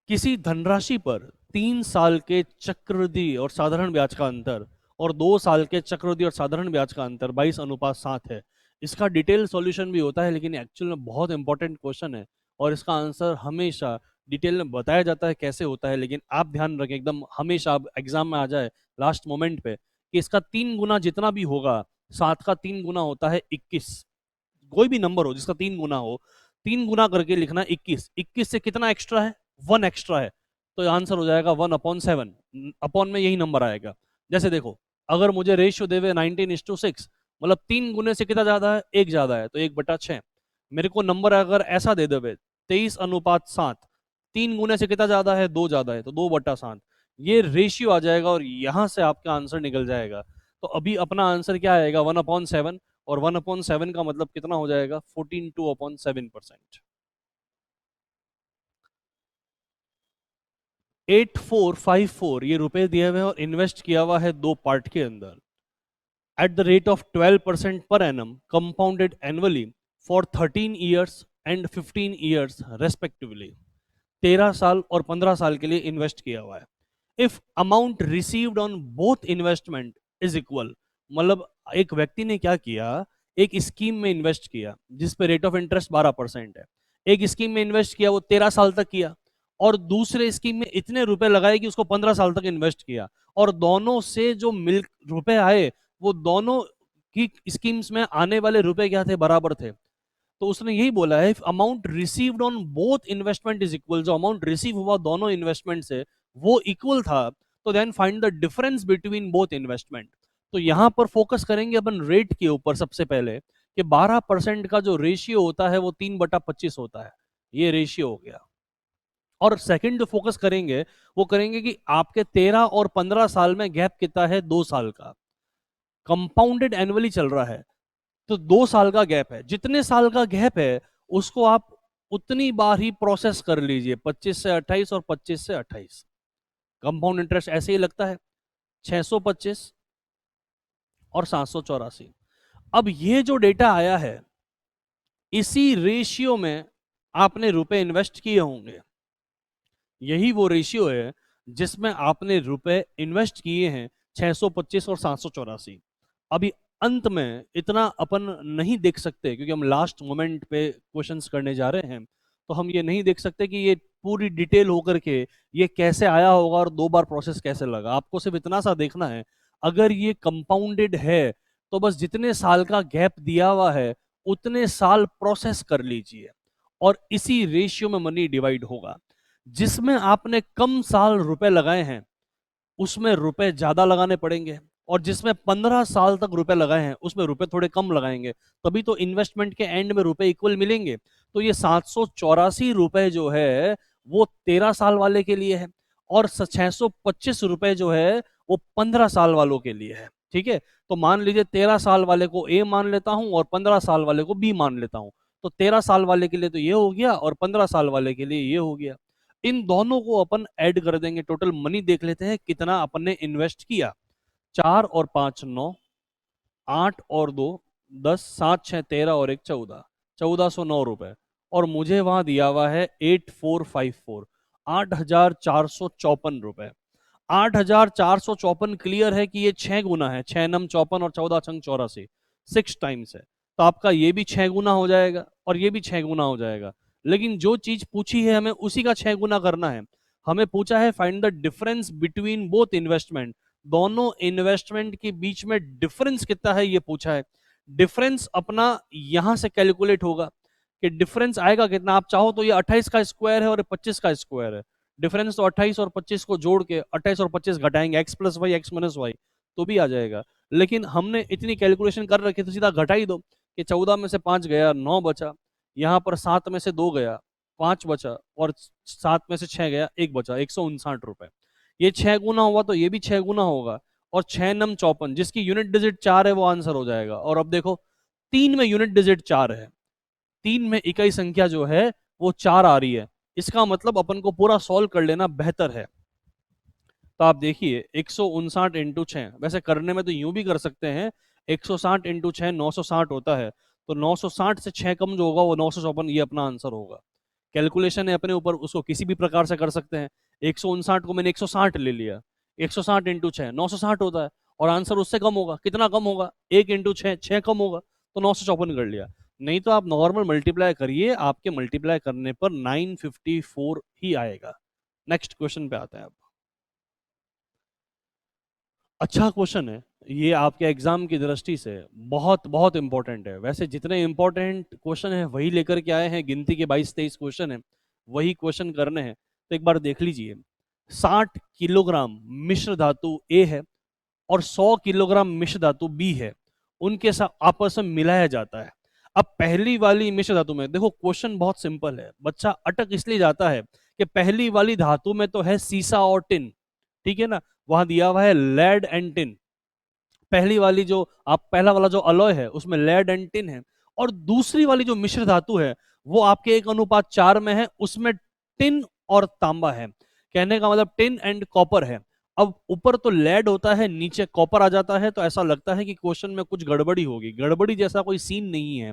[SPEAKER 1] किसी धनराशि पर 3 साल के चक्रवृद्धि और साधारण ब्याज का अंतर और 2 साल के चक्रवृद्धि और साधारण ब्याज का अंतर 22:7 है। इसका डिटेल सॉल्यूशन भी होता है, लेकिन एक्चुअल में बहुत इंपॉर्टेंट क्वेश्चन है और इसका आंसर हमेशा डिटेल में बताया जाता है कैसे होता है। लेकिन आप ध्यान रखें, एकदम हमेशा आप एग्जाम में आ जाए लास्ट मोमेंट पे, कि इसका 3 गुना जितना भी होगा, 7 का 3 गुना होता है 21। कोई भी नंबर हो जिसका 3 गुना हो, 3 गुना करके लिखना 21। 21 से कितना एक्स्ट्रा है, 1 एक्स्ट्रा है, तो आंसर हो जाएगा 1/7। अपॉन में यही नंबर आएगा। जैसे देखो, अगर मुझे रेशियो देवे 19:6, मतलब 3 गुने से कितना ज्यादा है, 1 ज्यादा है, तो 1/6। मेरे को नंबर अगर ऐसा दे देवे 23:7, 3 गुने से कितना ज्यादा है, 2 ज्यादा है, तो 2/7। ये रेशियो आ जाएगा और यहां से आपका आंसर निकल जाएगा। तो अभी अपना आंसर क्या आएगा, 1/7। और 1/7 का मतलब कितना हो जाएगा, 14.2/7%। 8454 ये रुपए दिए हुए हैं और इन्वेस्ट किया हुआ है 2 पार्ट के अंदर, at the rate of 12% per annum, compounded annually for 13 years and 15 years respectively. 13 साल और 15 साल के लिए इन्वेस्ट किया हुआ है। If amount received on both investment is equal, मतलब एक व्यक्ति ने क्या किया, एक स्कीम में इन्वेस्ट किया जिस पे रेट ऑफ इंटरेस्ट 12% है। एक स्कीम में इन्वेस्ट किया वो 13 साल तक किया, और दूसरे स्कीम में इतने रुपए लगाए कि उसको 15 साल तक इन्वेस्ट किया, और दोनों से जो मिल रुपए आए वो दोनों की स्कीम्स में आने वाले रुपए क्या थे, बराबर थे। तो उसने यही बोला है, amount received on both investment is equal, जो अमाउंट रिसीव हुआ दोनों इन्वेस्टमेंट से वो इक्वल था, तो then find the difference between both investment. तो यहां पर फोकस करेंगे अपन रेट के ऊपर सबसे पहले, कि 12% का जो रेशियो होता है वो 3/25 होता है। ये रेशियो हो गया। और सेकंड जो फोकस करेंगे वो करेंगे कि आपके 13 और 15 साल में गैप कितना है, 2 साल का। कंपाउंडेड एनुअली चल रहा है, तो 2 साल का गैप है। जितने साल का गैप है उसको आप उतनी बार ही प्रोसेस कर लीजिए, 25 से 28 और 25 से 28। कंपाउंड इंटरेस्ट ऐसे ही लगता है, 625 और 784। अब ये जो डेटा आया है, इसी रेशियो में आपने रुपए इन्वेस्ट किए होंगे। यही वो रेशियो है जिसमें आपने रुपए इन्वेस्ट किए हैं, 625 और 784। अभी अंत में इतना अपन नहीं देख सकते क्योंकि हम लास्ट मोमेंट पे क्वेश्चंस करने जा रहे हैं, तो हम ये नहीं देख सकते कि ये पूरी डिटेल होकर के ये कैसे आया होगा और 2 बार प्रोसेस कैसे लगा। आपको सिर्फ इतना सा देखना है, अगर ये कंपाउंडेड है तो बस जितने साल का गैप दिया हुआ है उतने साल प्रोसेस कर लीजिए और इसी रेशियो में मनी डिवाइड होगा। जिसमें आपने कम साल रुपए लगाए हैं उसमें रुपए ज्यादा लगाने पड़ेंगे, और जिसमें 15 साल तक रुपए लगाए हैं उसमें रुपए थोड़े कम लगाएंगे, तभी तो इन्वेस्टमेंट के एंड में रुपए इक्वल मिलेंगे। तो ये 784 रुपए जो है वो 13 साल वाले के लिए है, और 625 रुपए जो है वो 15 साल वालों के लिए है। ठीक है, तो मान लीजिए 13 साल वाले को ए मान लेता हूं और 15 साल वाले को बी मान लेता हूं। तो 13 साल वाले के लिए तो ये हो गया और 15 साल वाले के लिए ये हो गया। इन दोनों को अपन ऐड कर देंगे, टोटल मनी देख लेते हैं कितना अपन ने इन्वेस्ट किया। 4 और 5 9, 8 और 2 10, 7 6 13 और 1 14, 1409 रुपए। और मुझे वहां दिया हुआ है 8454, 8454 रुपए। 8454 क्लियर है कि ये 6 गुना है, 6 नम 54 और 14 छंग 84, 6 टाइम्स है। तो आपका ये भी 6 गुना हो जाएगा और ये भी 6 गुना हो जाएगा। लेकिन जो चीज पूछी है हमें उसी का 6 गुना करना है। हमें पूछा है find the difference between both investment, दोनों इन्वेस्टमेंट के बीच में डिफरेंस कितना है ये पूछा है। डिफरेंस अपना यहां से कैलकुलेट होगा कि डिफरेंस आएगा कितना। आप चाहो तो ये 28 का स्क्वायर है और 25 का स्क्वायर है। डिफरेंस तो 28 और 25 को जोड़ के 28 और 25 घटाएंगे, X plus Y X minus Y, तो भी आ जाएगा। लेकिन हमने इतनी कैलकुलेशन कर रखी तो सीधा घटा ही दो कि 14 में से 5 गया 9 बचा, यहाँ पर 7 में से 2 गया 5 बचा, और 7 में से 6 गया 1 बचा, 159 रुपए। ये 6 गुना हुआ तो ये भी 6 गुना होगा। और 6 नम 54 जिसकी यूनिट डिजिट 4 है वो आंसर हो जाएगा। और अब देखो 3 में यूनिट डिजिट 4 है, 3 में इकाई संख्या जो है वो 4 आ रही है, इसका मतलब अपन को पूरा सॉल्व कर लेना बेहतर है। तो आप देखिए 159 × 6, वैसे करने में तो यूं भी कर सकते हैं, 160 × 6 960 होता है, तो 960 से 6 कम जो होगा वो 954, ये अपना आंसर होगा। कैलकुलेशन है अपने ऊपर, उसको किसी भी प्रकार से कर सकते हैं। 159 को मैंने 160 ले लिया, 160 × 6 960 होता है, और आंसर उससे कम होगा। कितना कम होगा? 1 × 6, 6 कम होगा, तो 954 कर लिया। नहीं तो आप नॉर्मल मल्टीप्लाई करिए, आपके मल्टीप्लाई करने पर 954 ही आएगा। नेक्स्ट क्वेश्चन पे आते हैं अब। अच्छा क्वेश्चन है ये, आपके एग्जाम की दृष्टि से बहुत बहुत इंपॉर्टेंट है। वैसे जितने इंपॉर्टेंट क्वेश्चन है वही लेकर के आए हैं, गिनती के 22-23 क्वेश्चन है, वही क्वेश्चन करने हैं। तो एक बार देख लीजिए, 60 किलोग्राम मिश्र धातु ए है और 100 किलोग्राम मिश्र धातु बी है, उनके साथ आपस में मिलाया जाता है। अब पहली वाली मिश्र धातु में देखो, क्वेश्चन बहुत सिंपल है, बच्चा अटक इसलिए जाता है कि पहली वाली धातु में तो है सीसा और टिन, ठीक है ना, वहां दिया हुआ है लेड एंड टिन। पहली वाली जो आप पहला वाला जो अलॉय है उसमें लेड एंड टिन है, और दूसरी वाली जो मिश्र धातु है वो आपके 1:4 में है, उसमें टिन और तांबा है। कहने का मतलब टिन एंड कॉपर है। अब ऊपर तो लेड होता है, नीचे कॉपर आ जाता है, तो ऐसा लगता है कि क्वेश्चन में कुछ गड़बड़ी होगी। गड़बड़ी जैसा कोई सीन नहीं है।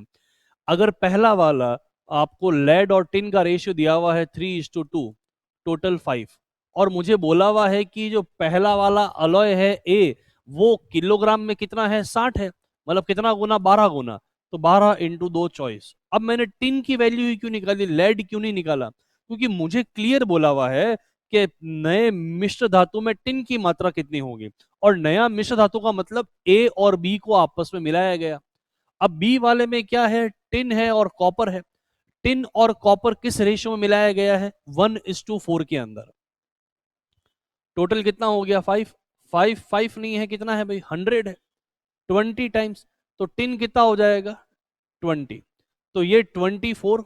[SPEAKER 1] अगर पहला वाला आपको लेड और टिन का रेशियो दिया हुआ है 3:2, टोटल 5, और मुझे बोला हुआ है कि जो पहला वाला अलॉय है ए वो किलोग्राम में कितना है, 60 है, मतलब कितना गुना, 12 गुना, तो 12 × 2 24। अब मैंने टिन की वैल्यू ही क्यों निकाली, लेड क्यों नहीं निकाला? क्योंकि मुझे क्लियर बोला हुआ है कि नए मिश्र धातु में टिन की मात्रा कितनी होगी, और नया मिश्र धातु का मतलब ए और बी को आपस में मिलाया गया। अब बी वाले में क्या है, टिन है और कॉपर है। टिन और कॉपर किस रेशियो में मिलाया गया है, 1:4 के अंदर। टोटल कितना हो गया, 5। 5 5 नहीं है, कितना है भाई, 100 है, 20 टाइम्स। तो टिन कितना हो जाएगा, 20। तो ये 24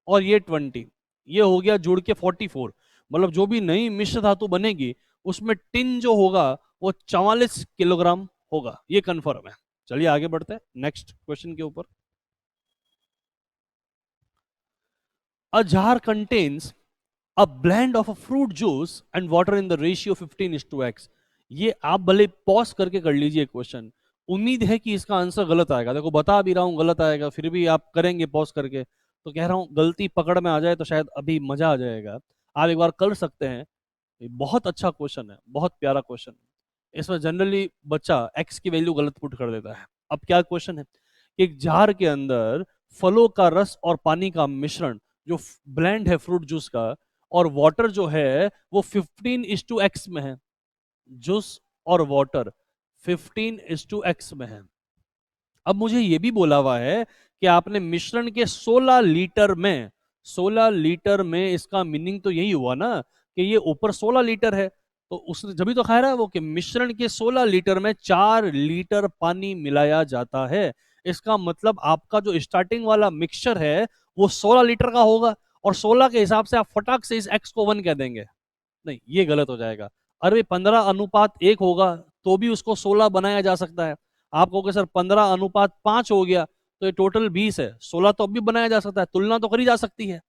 [SPEAKER 1] और ये 20, ये हो गया जुड़ के 44। मतलब जो भी नई मिश्र धातु बनेगी उसमें टिन जो होगा वो 44 किलोग्राम होगा, ये कंफर्म है। चलिए आगे बढ़ते हैं नेक्स्ट क्वेश्चन के ऊपर। A jar contains a blend of a fruit juice and water in the ratio 15:x। ये आप भले पॉज करके कर लीजिए क्वेश्चन, उम्मीद है कि इसका आंसर गलत आएगा। देखो बता भी रहा हूं गलत आएगा, फिर भी आप करेंगे पॉज करके, तो कह रहा हूं गलती पकड़ में आ जाए तो शायद अभी मजा आ जाएगा। आप एक बार कर सकते हैं। ये बहुत अच्छा क्वेश्चन है, बहुत प्यारा क्वेश्चन है। इसमें जनरली बच्चा एक्स की वैल्यू गलत पुट कर देता है। अब क्या क्वेश्चन है, एक जार के अंदर फलों का रस और पानी का मिश्रण जो ब्लेंड है फ्रूट जूस का, और वाटर जो है वो 15:x में है। जूस और वाटर 15:x में है। अब मुझे ये भी बोला हुआ है कि आपने मिश्रण के 16 लीटर में, 16 लीटर में, इसका मीनिंग तो यही हुआ ना कि ये ऊपर 16 लीटर है, तो उसने जब भी तो कह रहा है वो कि मिश्रण के 16 लीटर में 4 लीटर पानी मिलाया जाता है। इसका मतलब आपका जो स्टार्टिंग वाला मिक्सचर है वो 16 लीटर का होगा, और 16 के हिसाब से आप फटाक से इस एक्स को 1 कह देंगे। नहीं, ये गलत हो जाएगा। अरे 15:1 होगा तो भी उसको 16 बनाया जा सकता है। आप कहोगे सर 15:5 हो गया तो ये टोटल 20 है, 16 तो अब भी बनाया जा सकता है, तुलना तो करी जा सकती है।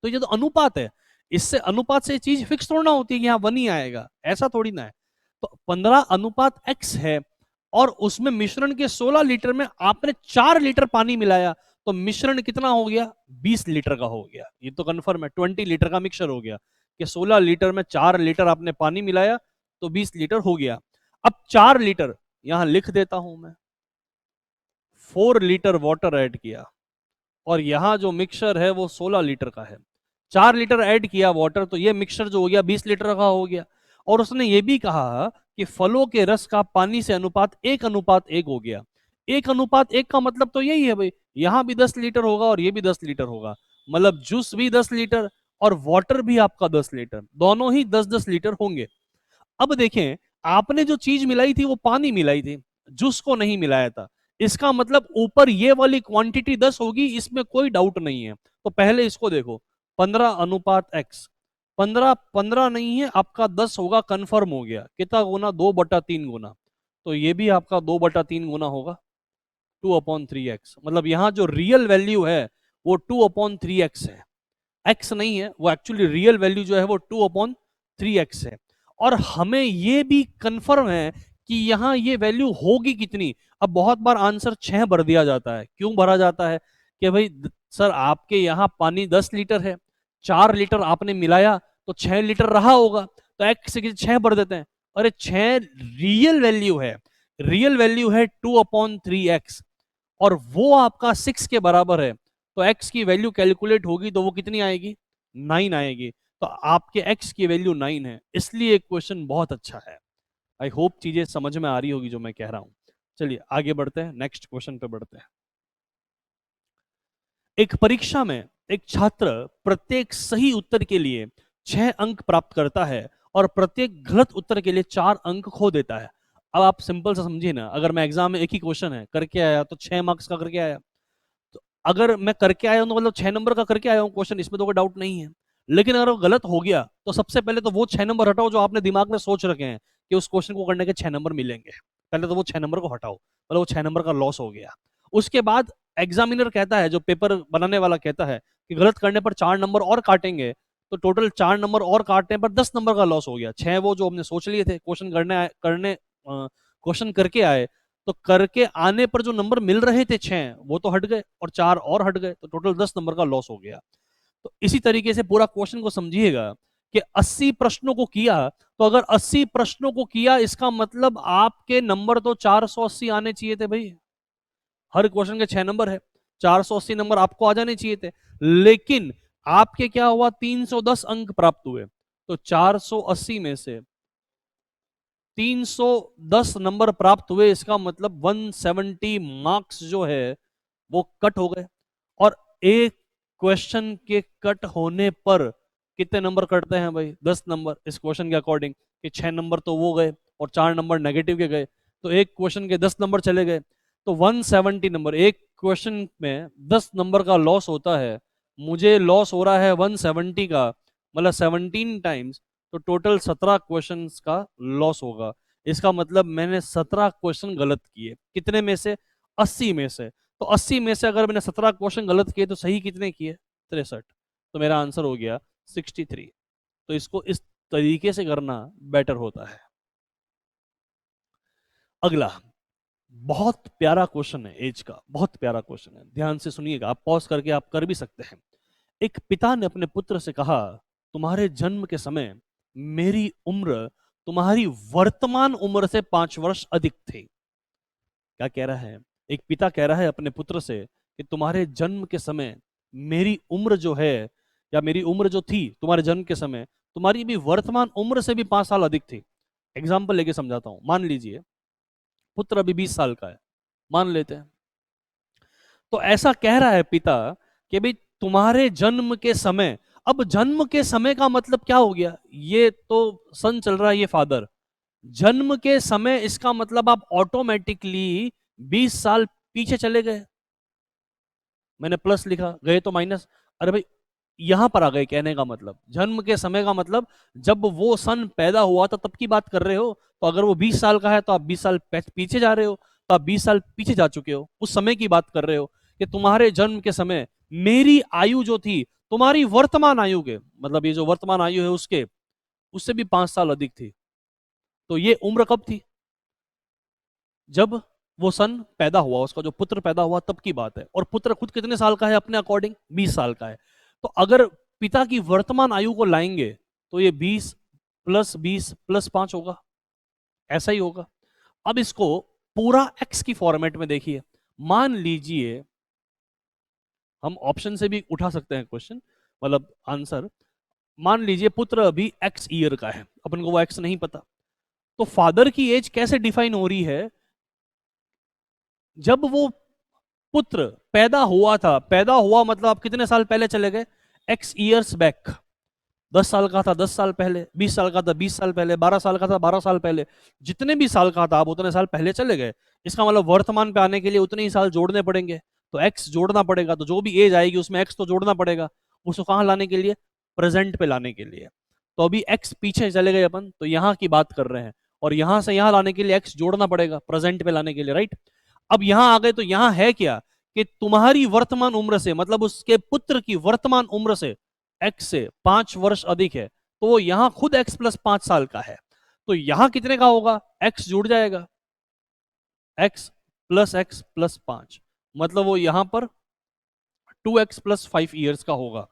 [SPEAKER 1] तो ये तो अनुपात है, इससे अनुपात से चीज फिक्स थोड़ा ना होती है कि हाँ 1 ही आएगा, ऐसा थोड़ी ना है। तो 15:x है, और उसमें मिश्रण के 16 लीटर में आपने 4 लीटर पानी मिलाया, तो मिश्रण कितना हो गया? 20 लीटर का हो गया। ये तो कंफर्म है, 20 लीटर का मिक्सचर हो गया कि 16 लीटर में 4 लीटर आपने पानी मिलाया तो 20 लीटर हो गया। अब 4 लीटर यहां लिख देता हूं मैं, 4 लीटर वाटर ऐड किया, और यहां जो मिक्सचर है वो 16 लीटर का है। 4 लीटर ऐड किया वाटर, तो ये मिक्सचर जो हो गया 20 लीटर का हो गया। और उसने ये भी कहा कि फलों के रस का पानी से अनुपात 1:1 हो गया। 1:1 का मतलब तो यही है भाई, यहां भी 10 लीटर होगा और ये भी 10 लीटर होगा, मतलब जूस भी 10 लीटर और वाटर भी आपका 10 लीटर, दोनों ही 10-10 लीटर होंगे। अब देखें, आपने जो चीज मिलाई थी वो पानी मिलाई थी, जूस को नहीं मिलाया था। इसका मतलब ऊपर ये वाली क्वांटिटी 10 होगी, इसमें कोई डाउट नहीं है। तो पहले इसको देखो, 15:x, 15 15 नहीं है आपका, 10 होगा, कंफर्म हो गया। कितना गुना? 2/3 गुना। तो ये भी आपका 2/3 गुना होगा, 2/3x। मतलब यहां जो रियल वैल्यू है वो 2/3x है, एक्स नहीं है वो, एक्चुअली रियल वैल्यू जो है वो 2/3x है। और हमें ये भी कंफर्म है कि यहां ये वैल्यू होगी कितनी। अब बहुत बार आंसर 6 भर दिया जाता है। क्यों भरा जाता है? कि भाई सर आपके यहां पानी 10 लीटर है, 4 लीटर आपने मिलाया तो 6 लीटर रहा होगा, तो एक्स से 6 भर देते हैं। अरे 6 रियल वैल्यू है, रियल वैल्यू है 2/3x, और वो आपका 6 के बराबर है। तो x की वैल्यू कैलकुलेट होगी तो वो कितनी आएगी? 9 आएगी। तो आपके x की वैल्यू 9 है, इसलिए क्वेश्चन बहुत अच्छा है। आई होप चीजें समझ में आ रही होगी जो मैं कह रहा हूं। चलिए आगे बढ़ते हैं, नेक्स्ट क्वेश्चन पे बढ़ते हैं। एक परीक्षा में एक छात्र प्रत्येक सही उत्तर के लिए 6 अंक प्राप्त करता है और प्रत्येक गलत उत्तर के लिए 4 अंक खो देता है। अब आप सिंपल सा समझिए ना, अगर मैं एग्जाम में एक ही क्वेश्चन है करके आया तो 6 मार्क्स का करके आया, तो अगर मैं करके आया हूं तो मतलब 6 नंबर का करके आया हूं क्वेश्चन, इसमें तो कोई डाउट नहीं है। लेकिन अगर वो गलत हो गया तो सबसे पहले तो वो 6 नंबर हटाओ जो आपने दिमाग में सोच रखे हैं कि उस क्वेश्चन को करने के 6 नंबर मिलेंगे। पहले तो वो 6 नंबर को हटाओ, मतलब वो 6 नंबर का लॉस हो गया। उसके बाद एग्जामिनर कहता है, जो पेपर बनाने वाला कहता है कि गलत करने पर 4 नंबर और काटेंगे, तो टोटल 4 नंबर और काटने पर 10 नंबर का लॉस हो गया। 6 वो जो हमने सोच लिए थे क्वेश्चन करने क्वेश्चन करके आए, तो करके आने पर जो नंबर मिल रहे थे 6 वो तो हट गए, और 4 और हट गए, तो टोटल 10 नंबर का लॉस हो गया। तो इसी तरीके से पूरा क्वेश्चन को समझिएगा कि 80 प्रश्नों को किया, तो अगर 80 प्रश्नों को किया इसका मतलब आपके नंबर तो 480 आने चाहिए थे भाई। हर क्वेश्चन के 6 नंबर है, 480 नंबर आपको आ जाने चाहिए थे। लेकिन आपके क्या हुआ? 310 अंक प्राप्त हुए। तो 480 में से 310 नंबर प्राप्त हुए, इसका मतलब 170 मार्क्स जो है वो कट हो गए। और एक क्वेश्चन के कट होने पर कितने नंबर कटते हैं भाई? 10 नंबर, इस क्वेश्चन के अकॉर्डिंग, कि 6 नंबर तो वो गए और 4 नंबर नेगेटिव के गए, तो एक क्वेश्चन के 10 नंबर चले गए। तो 170 नंबर, एक क्वेश्चन में 10 नंबर का लॉस होता है, मुझे लॉस हो रहा है 170 का, मतलब 17 टाइम्स, तो टोटल 17 क्वेश्चन का लॉस होगा। इसका मतलब मैंने 17 क्वेश्चन गलत किए। कितने में से? 80 में से। तो 80 में से अगर मैंने 17 क्वेश्चन गलत किए तो सही कितने किए? 63। तो मेरा आंसर हो गया 63। तो इसको इस तरीके से करना बेटर होता है। अगला बहुत प्यारा क्वेश्चन है, एज का बहुत प्यारा क्वेश्चन है, ध्यान से सुनिएगा, आप पॉज करके आप कर भी सकते हैं। एक पिता ने अपने पुत्र से कहा, तुम्हारे जन्म के समय मेरी उम्र तुम्हारी वर्तमान उम्र से 5 वर्ष अधिक थी। क्या कह रहा है? एक पिता कह रहा है अपने पुत्र से कि तुम्हारे जन्म के समय मेरी उम्र जो है, या मेरी उम्र जो थी तुम्हारे जन्म के समय, तुम्हारी भी वर्तमान उम्र से भी 5 साल अधिक थी। एग्जाम्पल लेके समझाता हूं। मान लीजिए पुत्र अभी 20 साल का है, मान लेते हैं। तो ऐसा कह रहा है पिता कि भाई तुम्हारे जन्म के समय, अब जन्म के समय का मतलब क्या हो गया, ये तो सन चल रहा है, ये फादर, जन्म के समय इसका मतलब आप ऑटोमेटिकली 20 साल पीछे चले गए। मैंने प्लस लिखा, गए तो माइनस। अरे भाई यहां पर आ गए, कहने का मतलब जन्म के समय का मतलब जब वो सन पैदा हुआ था तब की बात कर रहे हो। तो अगर वो 20 साल का है तो आप 20 साल पीछे जा रहे हो, तो आप 20 साल पीछे जा चुके हो, उस समय की बात कर रहे हो कि तुम्हारे जन्म के समय मेरी आयु जो थी तुम्हारी वर्तमान आयु के, मतलब ये जो वर्तमान आयु है उसके, उससे भी 5 साल अधिक थी। तो ये उम्र कब थी, जब वो सन पैदा हुआ, उसका जो पुत्र पैदा हुआ तब की बात है। और पुत्र खुद कितने साल का है अपने अकॉर्डिंग, 20 साल का है। तो अगर पिता की वर्तमान आयु को लाएंगे तो ये 20 + 20 + 5 होगा, ऐसा ही होगा। अब इसको पूरा एक्स की फॉर्मेट में देखिए। मान लीजिए, हम ऑप्शन से भी उठा सकते हैं क्वेश्चन, मतलब आंसर। मान लीजिए पुत्र अभी एक्स ईयर का है, अपन को वो एक्स नहीं पता, तो फादर की एज कैसे डिफाइन हो रही है, जब वो पुत्र पैदा हुआ था, पैदा हुआ मतलब आप कितने साल पहले चले गए, एक्स ईयर्स बैक। 10 साल का था 10 साल पहले, 20 साल का था 20 साल पहले, 12 साल का था 12 साल पहले, जितने भी साल का था आप उतने साल पहले चले गए। इसका मतलब वर्तमान पे आने के लिए उतने ही साल जोड़ने पड़ेंगे, तो एक्स जोड़ना पड़ेगा, तो जो भी एज आएगी उसमें एक्स तो जोड़ना पड़ेगा। उसको कहाँ लाने के लिए, प्रेजेंट पे लाने के लिए। तो अभी एक्स पीछे चले गए अपन, तो यहाँ की बात कर रहे हैं, और यहां से यहां लाने के लिए एक्स जोड़ना पड़ेगा प्रेजेंट पे लाने के लिए, राइट। अब यहां आ गए तो यहां है क्या, कि तुम्हारी वर्तमान उम्र से, मतलब उसके पुत्र की वर्तमान उम्र से एक्स से 5 वर्ष अधिक है, तो वो यहां खुद x + 5 साल का है। तो यहां कितने का होगा, x जुड़ जाएगा, x + 5, मतलब वो यहां पर 2x + 5 ईयर्स का होगा।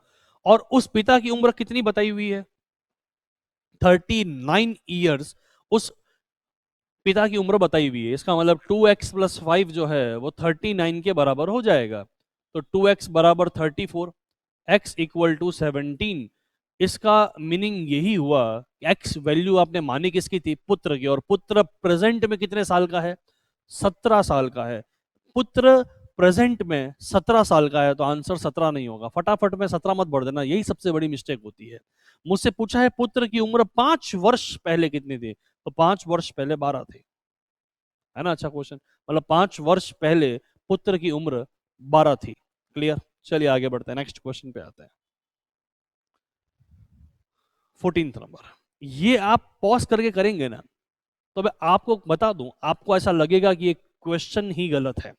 [SPEAKER 1] और उस पिता की उम्र कितनी बताई हुई है, 39 ईयर्स उस पिता की उम्र बताई हुई है। इसका मतलब 2x + 5 जो है वो 39 के बराबर हो जाएगा। तो 2x बराबर 34, x = 17। इसका मीनिंग यही हुआ, x वैल्यू आपने मानी किसकी थी, पुत्र की, और पुत्र प्रेजेंट में कितने साल का है, 17 साल का है। पुत्र प्रेजेंट में 17 साल का है, तो आंसर 17 नहीं होगा। फटाफट में 17 मत भर देना, यही सबसे बड़ी मिस्टेक होती है। मुझसे पूछा है पुत्र की उम्र 5 वर्ष पहले कितनी थी, तो 5 वर्ष पहले 12 थे, है ना। अच्छा क्वेश्चन, मतलब 5 वर्ष पहले पुत्र की उम्र 12 थी। क्लियर, चलिए आगे बढ़ते हैं, नेक्स्ट क्वेश्चन पे आते हैं। 14th नंबर, ये आप पॉज करके करेंगे ना, तो मैं आपको बता दूं, आपको ऐसा लगेगा कि ये क्वेश्चन ही गलत है,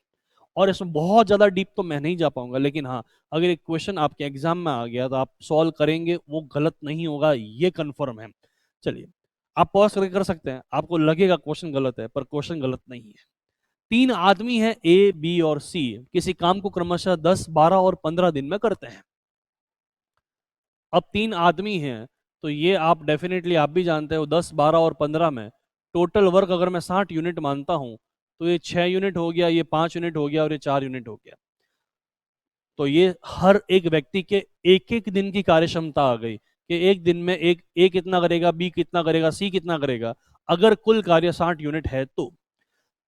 [SPEAKER 1] और इसमें बहुत ज्यादा डीप तो मैं नहीं जा पाऊंगा, लेकिन हाँ, अगर एक क्वेश्चन आपके एग्जाम में आ गया तो आप सॉल्व करेंगे, वो गलत नहीं होगा, ये कंफर्म है। चलिए, आप पॉज करके कर सकते हैं, आपको लगेगा क्वेश्चन गलत है, पर क्वेश्चन गलत नहीं है। 3 आदमी हैं ए, बी और सी, किसी काम को क्रमशः 10, 12 और 15 दिन में करते हैं। अब 3 आदमी हैं, तो ये आप डेफिनेटली आप भी जानते हो, 10, 12 और 15 में टोटल वर्क अगर मैं 60 यूनिट मानता हूं, तो ये 6 यूनिट हो गया, ये 5 यूनिट हो गया, और ये 4 यूनिट हो गया। तो ये हर एक व्यक्ति के एक एक दिन की कार्य क्षमता आ गई, कि एक दिन में एक ए कितना करेगा, बी कितना करेगा, सी कितना करेगा। अगर कुल कार्य 60 यूनिट है तो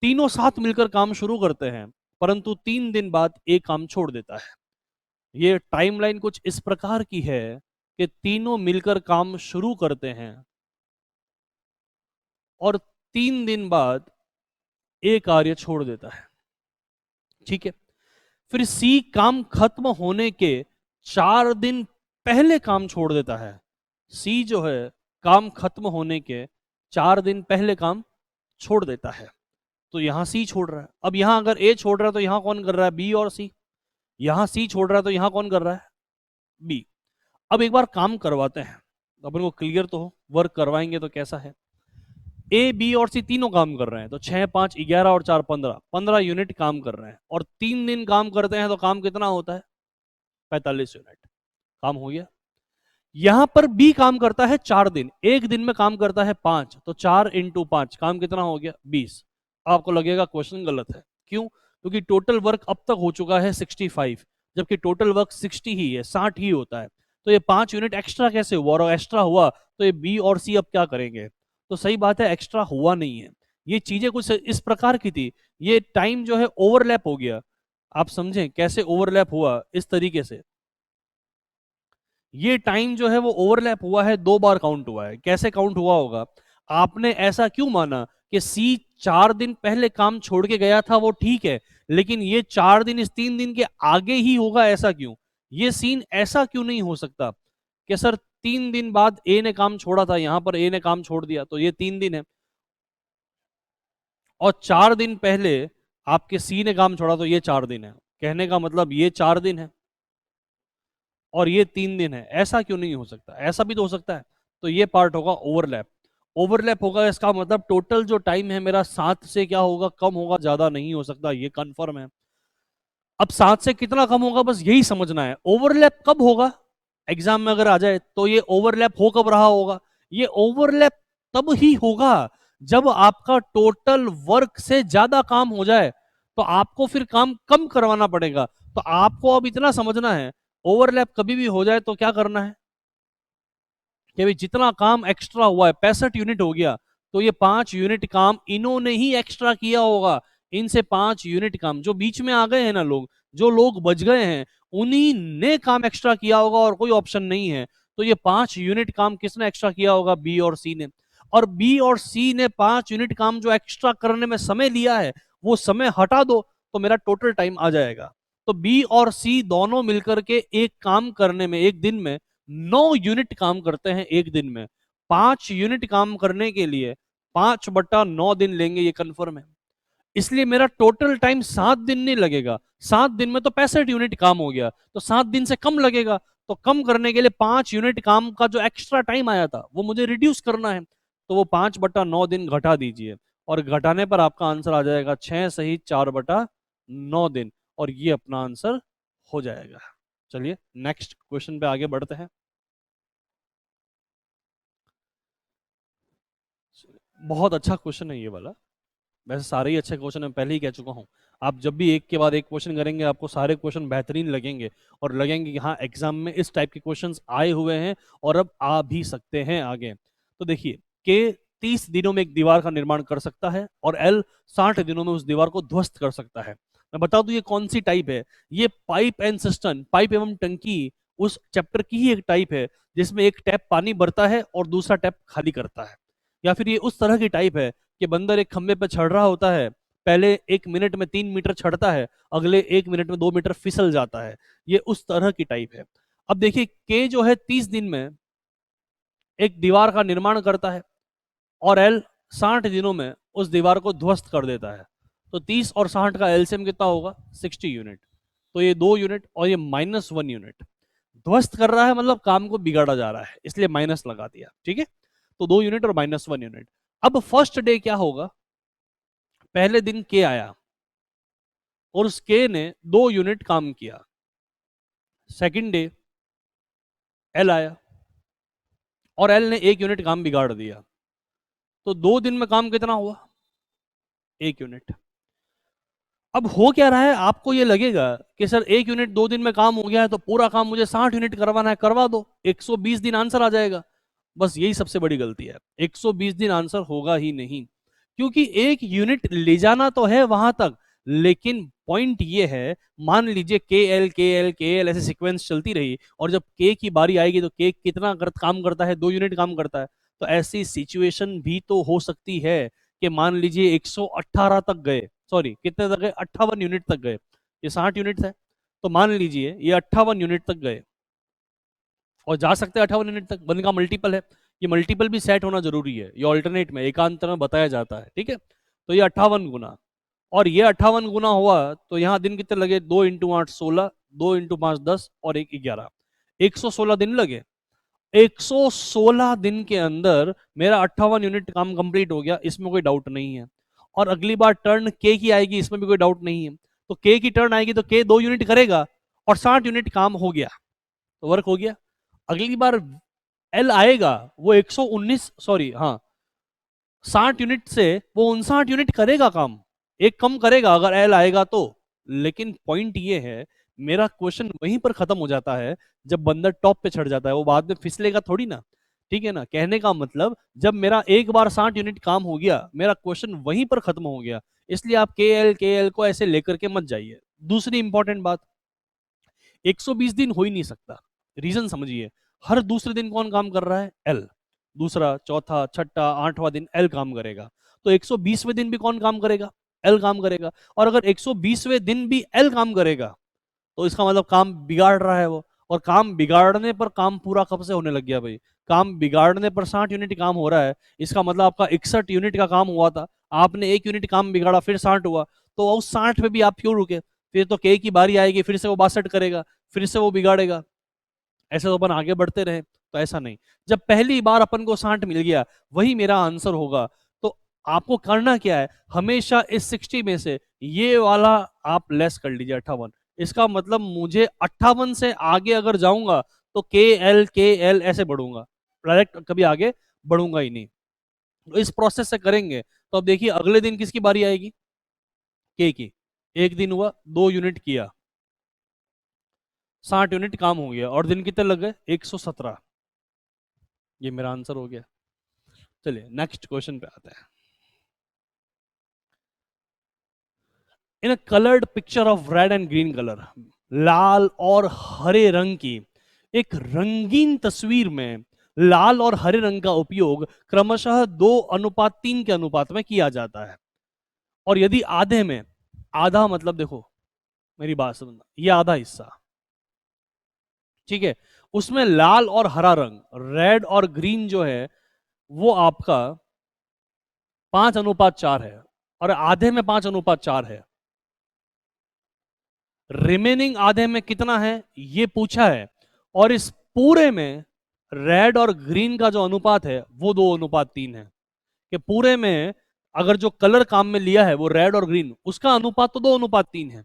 [SPEAKER 1] तीनों साथ मिलकर काम शुरू करते हैं, परंतु 3 दिन बाद एक काम छोड़ देता है। ये टाइमलाइन कुछ इस प्रकार की है कि तीनों मिलकर काम शुरू करते हैं, और 3 दिन बाद ए कार्य छोड़ देता है, ठीक है। फिर सी काम खत्म होने के 4 दिन पहले काम छोड़ देता है। सी जो है काम खत्म होने के 4 दिन पहले काम छोड़ देता है, तो यहां सी छोड़ रहा है। अब यहां अगर ए छोड़ रहा है तो यहां कौन कर रहा है, बी और सी। यहां सी छोड़ रहा है तो यहां कौन कर रहा है, बी। अब एक बार काम करवाते हैं, अपन को क्लियर तो हो वर्क करवाएंगे तो कैसा है। ए, बी और सी तीनों काम कर रहे हैं, तो 6, 5, 11 और 4, 15, 15 यूनिट काम कर रहे हैं, और 3 दिन काम करते हैं, तो काम कितना होता है, 45 यूनिट। काम हो गया। यहां पर बी काम करता है 4 दिन, एक दिन में काम करता है 5, तो 4 × 5 काम कितना हो गया, 20। आपको लगेगा क्वेश्चन गलत है, क्यों, क्योंकि टोटल वर्क अब तक हो चुका है 65, जबकि टोटल वर्क 60 ही है, 60 ही होता है। तो ये 5 यूनिट एक्स्ट्रा कैसे हुआ, और एक्स्ट्रा हुआ तो ये बी और सी अब क्या करेंगे? तो सही बात है, एक्स्ट्रा हुआ नहीं है। ये चीजें कुछ इस प्रकार की थी, ये टाइम जो है ओवरलैप हो गया। आप समझें कैसे ओवरलैप हुआ? इस तरीके से ये टाइम जो है वो ओवरलैप हुआ है, 2 बार काउंट हुआ है। कैसे काउंट हुआ होगा? आपने ऐसा क्यों माना कि सी 4 दिन पहले काम छोड़ के गया था, वो ठीक है, लेकिन ये 4 दिन इस 3 दिन के आगे ही होगा, ऐसा क्यों? ये सीन ऐसा क्यों नहीं हो सकता कि सर 3 दिन बाद ए ने काम छोड़ा था, यहां पर ए ने काम छोड़ दिया, तो ये 3 दिन है, और 4 दिन पहले आपके सी ने काम छोड़ा तो ये 4 दिन है। कहने का मतलब ये 4 दिन है और ये 3 दिन है, ऐसा क्यों नहीं हो सकता? ऐसा भी तो हो सकता है। तो ये पार्ट होगा ओवरलैप। ओवरलैप होगा, इसका मतलब टोटल जो टाइम है मेरा 7 से क्या होगा, कम होगा, ज्यादा नहीं हो सकता, ये कंफर्म है। अब 7 से कितना कम होगा, बस यही समझना है। ओवरलैप कब होगा एग्जाम में अगर आ जाए तो, ये ओवरलैप हो कब रहा होगा? ये ओवरलैप तब ही होगा जब आपका टोटल वर्क से ज्यादा काम हो जाए, तो आपको फिर काम कम करवाना पड़ेगा। तो आपको अब इतना समझना है, ओवरलैप कभी भी हो जाए तो क्या करना है कि भाई जितना काम एक्स्ट्रा हुआ है, 65 यूनिट हो गया, तो ये 5 यूनिट काम इन्होंने ही एक्स्ट्रा किया होगा। इनसे 5 यूनिट काम जो बीच में आ गए हैं ना लोग, जो लोग बच गए हैं, उन्हीं ने काम एक्स्ट्रा किया होगा, और कोई ऑप्शन नहीं है। तो ये 5 यूनिट काम किसने एक्स्ट्रा किया होगा? बी और सी ने। और बी और सी ने 5 यूनिट काम जो एक्स्ट्रा करने में समय लिया है, वो समय हटा दो तो मेरा टोटल टाइम आ जाएगा। तो बी और सी दोनों मिलकर के एक काम करने में, एक दिन में 9 यूनिट काम करते हैं एक दिन में। 5 यूनिट काम करने के लिए 5/9 दिन लेंगे, ये कंफर्म है। इसलिए मेरा टोटल टाइम 7 दिन नहीं लगेगा। 7 दिन में तो 65 यूनिट काम हो गया, तो 7 दिन से कम लगेगा। तो कम करने के लिए 5 यूनिट काम का जो एक्स्ट्रा टाइम आया था वो मुझे रिड्यूस करना है, तो वो 5/9 दिन घटा दीजिए, और घटाने पर आपका आंसर आ जाएगा 6 सही 4/9 दिन, और ये अपना आंसर हो जाएगा। चलिए नेक्स्ट क्वेश्चन पे आगे बढ़ते हैं। बहुत अच्छा क्वेश्चन है ये वाला। वैसे सारे ही अच्छे क्वेश्चन मैं पहले ही कह चुका हूँ। आप जब भी एक के बाद एक क्वेश्चन करेंगे, आपको सारे क्वेश्चन बेहतरीन लगेंगे, और लगेंगे कि हाँ एग्जाम में इस टाइप के क्वेश्चंस आए हुए हैं और अब आ भी सकते हैं आगे। तो देखिए, के 30 दिनों में एक दीवार का निर्माण कर सकता है, और एल 60 दिनों में उस दीवार को ध्वस्त कर सकता है। मैं बता दूं ये कौन सी टाइप है? ये पाइप एंड सिस्टम, पाइप एवं टंकी, उस चैप्टर की ही एक टाइप है, जिसमें एक टैप पानी भरता है और दूसरा टैप खाली करता है। या फिर ये उस तरह की टाइप है कि बंदर एक खंबे पर चढ़ रहा होता है, पहले 1 मिनट में 3 मीटर चढ़ता है, अगले 1 मिनट में 2 मीटर फिसल जाता है। ये उस तरह की टाइप है। अब देखिए, के जो है 30 दिन में एक दीवार का निर्माण करता है, और एल 60 दिनों में उस दीवार को ध्वस्त कर देता है। तो 30 और 60 का एलसीएम कितना होगा? 60 यूनिट। तो ये 2 यूनिट और ये -1 यूनिट। ध्वस्त कर रहा है मतलब काम को बिगाड़ा जा रहा है, इसलिए माइनस लगा दिया, ठीक है। तो 2 यूनिट और -1 यूनिट। अब फर्स्ट डे क्या होगा? पहले दिन के आया और उस के ने 2 यूनिट काम किया। सेकंड डे एल आया और एल ने 1 यूनिट काम बिगाड़ दिया। तो 2 दिन में काम कितना हुआ? 1 यूनिट। अब हो क्या रहा है, आपको ये लगेगा कि सर 1 यूनिट 2 दिन में काम हो गया है, तो पूरा काम मुझे 60 यूनिट करवाना है, करवा दो, 120 दिन आंसर आ जाएगा। बस यही सबसे बड़ी गलती है, 120 दिन आंसर होगा ही नहीं। क्योंकि 1 यूनिट ले जाना तो है वहां तक, लेकिन पॉइंट ये है, मान लीजिए के एल ऐसे सीक्वेंस चलती रही, और जब के की बारी आएगी तो के कितना काम करता है? 2 यूनिट काम करता है। तो ऐसी सिचुएशन भी तो हो सकती है कि मान लीजिए 118 तक गए, सॉरी कितने तक गए, 58 यूनिट तक गए। ये 60 यूनिट है, तो मान लीजिए ये 58 यूनिट तक गए, और जा सकते हैं 58 यूनिट तक। वन का मल्टीपल है, ये मल्टीपल भी सेट होना जरूरी है, ये ऑल्टरनेट में एकांतर में बताया जाता है, ठीक है। तो ये 58 गुना, और ये 58 गुना हुआ, तो यहाँ दिन कितने लगे? 2 × 8 16, 2 × 5 10, और 1 11, 116 दिन लगे। 116 दिन के अंदर मेरा 58 यूनिट काम कंप्लीट हो गया, इसमें कोई डाउट नहीं है। और अगली बार टर्न के की आएगी, इसमें भी कोई डाउट नहीं है। तो के की टर्न आएगी तो के 2 यूनिट करेगा, और 60 यूनिट काम हो गया, तो वर्क हो गया। अगली बार एल आएगा, वो 119, सॉरी हाँ, 60 यूनिट से वो 59 यूनिट करेगा काम, एक कम करेगा अगर एल आएगा तो। लेकिन पॉइंट ये है मेरा क्वेश्चन वहीं पर खत्म हो जाता है जब बंदर टॉप पे चढ़ जाता है, वो बाद में फिसलेगा थोड़ी ना। ठीक है ना, कहने का मतलब जब मेरा एक बार 60 यूनिट काम हो गया, मेरा क्वेश्चन वहीं पर खत्म हो गया। इसलिए आप के एल को ऐसे लेकर के मत जाइए। दूसरी इंपॉर्टेंट बात, 120 दिन हो ही नहीं सकता। रीजन समझिए, हर दूसरे दिन कौन काम कर रहा है? एल। दूसरा, चौथा, छठा, आठवां दिन एल काम करेगा। तो 120वें दिन भी कौन काम करेगा? एल काम करेगा। और अगर 120वें दिन भी एल काम करेगा तो इसका मतलब काम बिगाड़ रहा है वो। और काम बिगाड़ने पर काम पूरा कब से होने लग गया भाई? काम बिगाड़ने पर 60 यूनिट काम हो रहा है, इसका मतलब आपका 61 यूनिट का काम हुआ था, आपने 1 यूनिट काम बिगाड़ा, फिर 60 हुआ। तो उस 60 पे भी आप क्यों रुके? फिर तो के की बारी आएगी, फिर से वो 62 करेगा, फिर से वो बिगाड़ेगा। ऐसे तो अपन आगे बढ़ते रहे, तो ऐसा नहीं। जब पहली बार अपन को 60 मिल गया, वही मेरा आंसर होगा। तो आपको करना क्या है, हमेशा इस 60 में से ये वाला आप लेस कर लीजिए, 58। इसका मतलब मुझे 58 से आगे अगर जाऊंगा तो के एल ऐसे बढ़ूंगा, डायरेक्ट कभी आगे बढ़ूंगा ही नहीं। तो इस प्रोसेस से करेंगे तो अब देखिए अगले दिन किसकी बारी आएगी? के की। एक दिन हुआ, 2 यूनिट किया, 60 यूनिट काम हो गया, और दिन कितने लग गए? 117। ये मेरा आंसर हो गया। चलिए नेक्स्ट क्वेश्चन पे आते हैं। In a coloured picture of red and green colour, लाल और हरे रंग की एक रंगीन तस्वीर में लाल और हरे रंग का उपयोग क्रमशः 2:3 के अनुपात में किया जाता है। और यदि आधे में, आधा मतलब देखो मेरी बात समझना, ये आधा हिस्सा, ठीक है, उसमें लाल और हरा रंग, रेड और ग्रीन जो है वो आपका 5:4 है, और आधे में 5:4 है। रिमेनिंग आधे में कितना है ये पूछा है। और इस पूरे में रेड और ग्रीन का जो अनुपात है वो 2:3 है। कि पूरे में अगर जो कलर काम में लिया है वो रेड और ग्रीन, उसका अनुपात तो 2:3 है।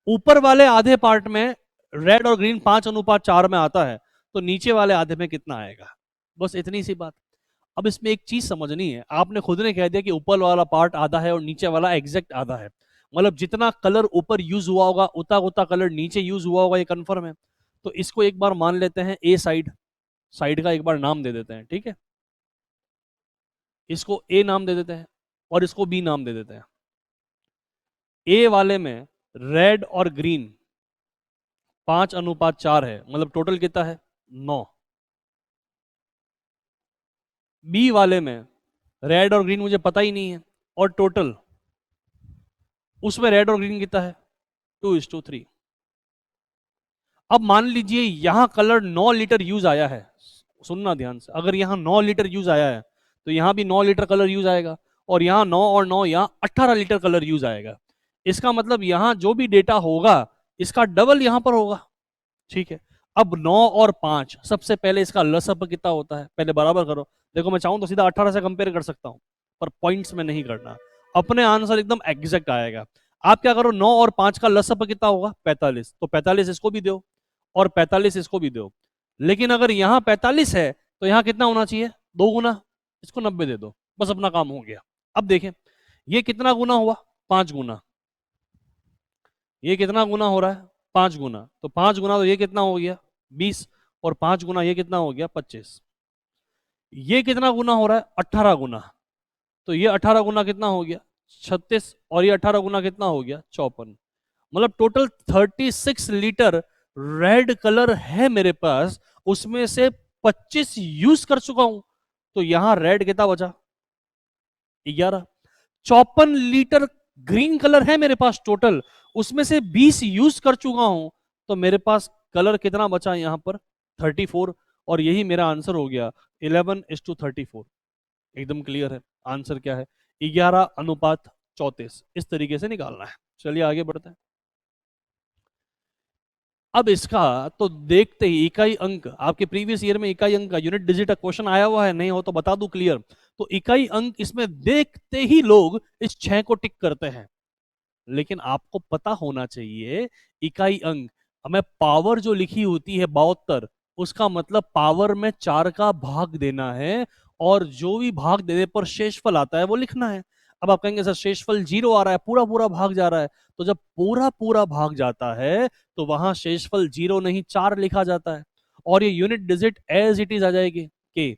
[SPEAKER 1] ऊपर वाले आधे पार्ट में रेड और ग्रीन 5:4 में आता है, तो नीचे वाले आधे में कितना आएगा? बस इतनी सी बात। अब इसमें एक चीज समझनी है, आपने खुद ने कह दिया कि ऊपर वाला पार्ट आधा है और नीचे वाला एग्जैक्ट आधा है, मतलब जितना कलर ऊपर यूज हुआ होगा उतना उतना कलर नीचे यूज हुआ होगा, ये कंफर्म है। तो इसको एक बार मान लेते हैं ए साइड, साइड का एक बार नाम दे देते हैं, ठीक है। इसको ए नाम दे देते हैं और इसको बी नाम दे देते हैं। ए वाले में रेड और ग्रीन 5:4 है, मतलब टोटल कितना है? 9। बी वाले में रेड और ग्रीन मुझे पता ही नहीं है, और टोटल उसमें रेड और ग्रीन कितना है? 2:3। अब मान लीजिए यहां कलर 9 लीटर यूज आया है, सुनना ध्यान से, अगर यहां 9 लीटर यूज आया है तो यहां भी 9 लीटर कलर यूज आएगा, और यहां 9 और 9 यहां 18 लीटर कलर यूज आएगा। इसका मतलब यहां जो भी डेटा होगा इसका डबल यहां पर होगा, ठीक है। अब 9 और 5, सबसे पहले इसका लसअप कितना होता है पहले बराबर करो। देखो मैं चाहूं तो सीधा 18 से कंपेयर कर सकता हूं, पर पॉइंट्स में नहीं करना, अपने आंसर एकदम एग्जैक्ट आएगा। आप क्या करो, 9 और 5 का लसअप कितना होगा? 45, तो 45 इसको भी दो और 45 इसको भी दो। लेकिन अगर यहां 45 है तो यहां कितना होना चाहिए? 2 गुना, इसको 90 दे दो, बस अपना काम हो गया। अब देखें ये कितना गुना हुआ? 5 गुना। ये कितना गुना हो रहा है? 5 गुना। तो 5 गुना तो ये कितना हो गया? 20। और 5 गुना ये कितना हो गया? 25। ये कितना गुना हो रहा है? 18 गुना। तो ये 18 गुना कितना हो गया? 36। और ये 18 गुना कितना हो गया? 54। मतलब टोटल 36 लीटर रेड कलर है मेरे पास, उसमें से 25 यूज कर चुका हूं, तो यहां रेड कितना बचा? 11। 54 लीटर ग्रीन कलर है मेरे पास टोटल, उसमें से 20 यूज कर चुका हूं, तो मेरे पास कलर कितना बचा यहां पर? 34। और यही मेरा आंसर हो गया, 11:34। एकदम क्लियर है आंसर क्या है, 11:34। इस तरीके से निकालना है। चलिए आगे बढ़ते हैं। अब इसका तो देखते ही इकाई अंक, आपके प्रीवियस ईयर में इकाई अंक का यूनिट डिजिट का क्वेश्चन आया हुआ है, नहीं हो तो बता दूं क्लियर। तो इकाई अंक इसमें देखते ही लोग इस 6 को टिक करते हैं, लेकिन आपको पता होना चाहिए इकाई अंक, हमें पावर जो लिखी होती है 72, उसका मतलब पावर में 4 का भाग देना है, और जो भी भाग देने पर शेषफल आता है वो लिखना है। अब आप कहेंगे सर शेषफल 0 आ रहा है, पूरा पूरा भाग जा रहा है। तो जब पूरा पूरा भाग जाता है तो वहां शेषफल 0 नहीं 4 लिखा जाता है, और ये unit digit as it is आ जाएगी के।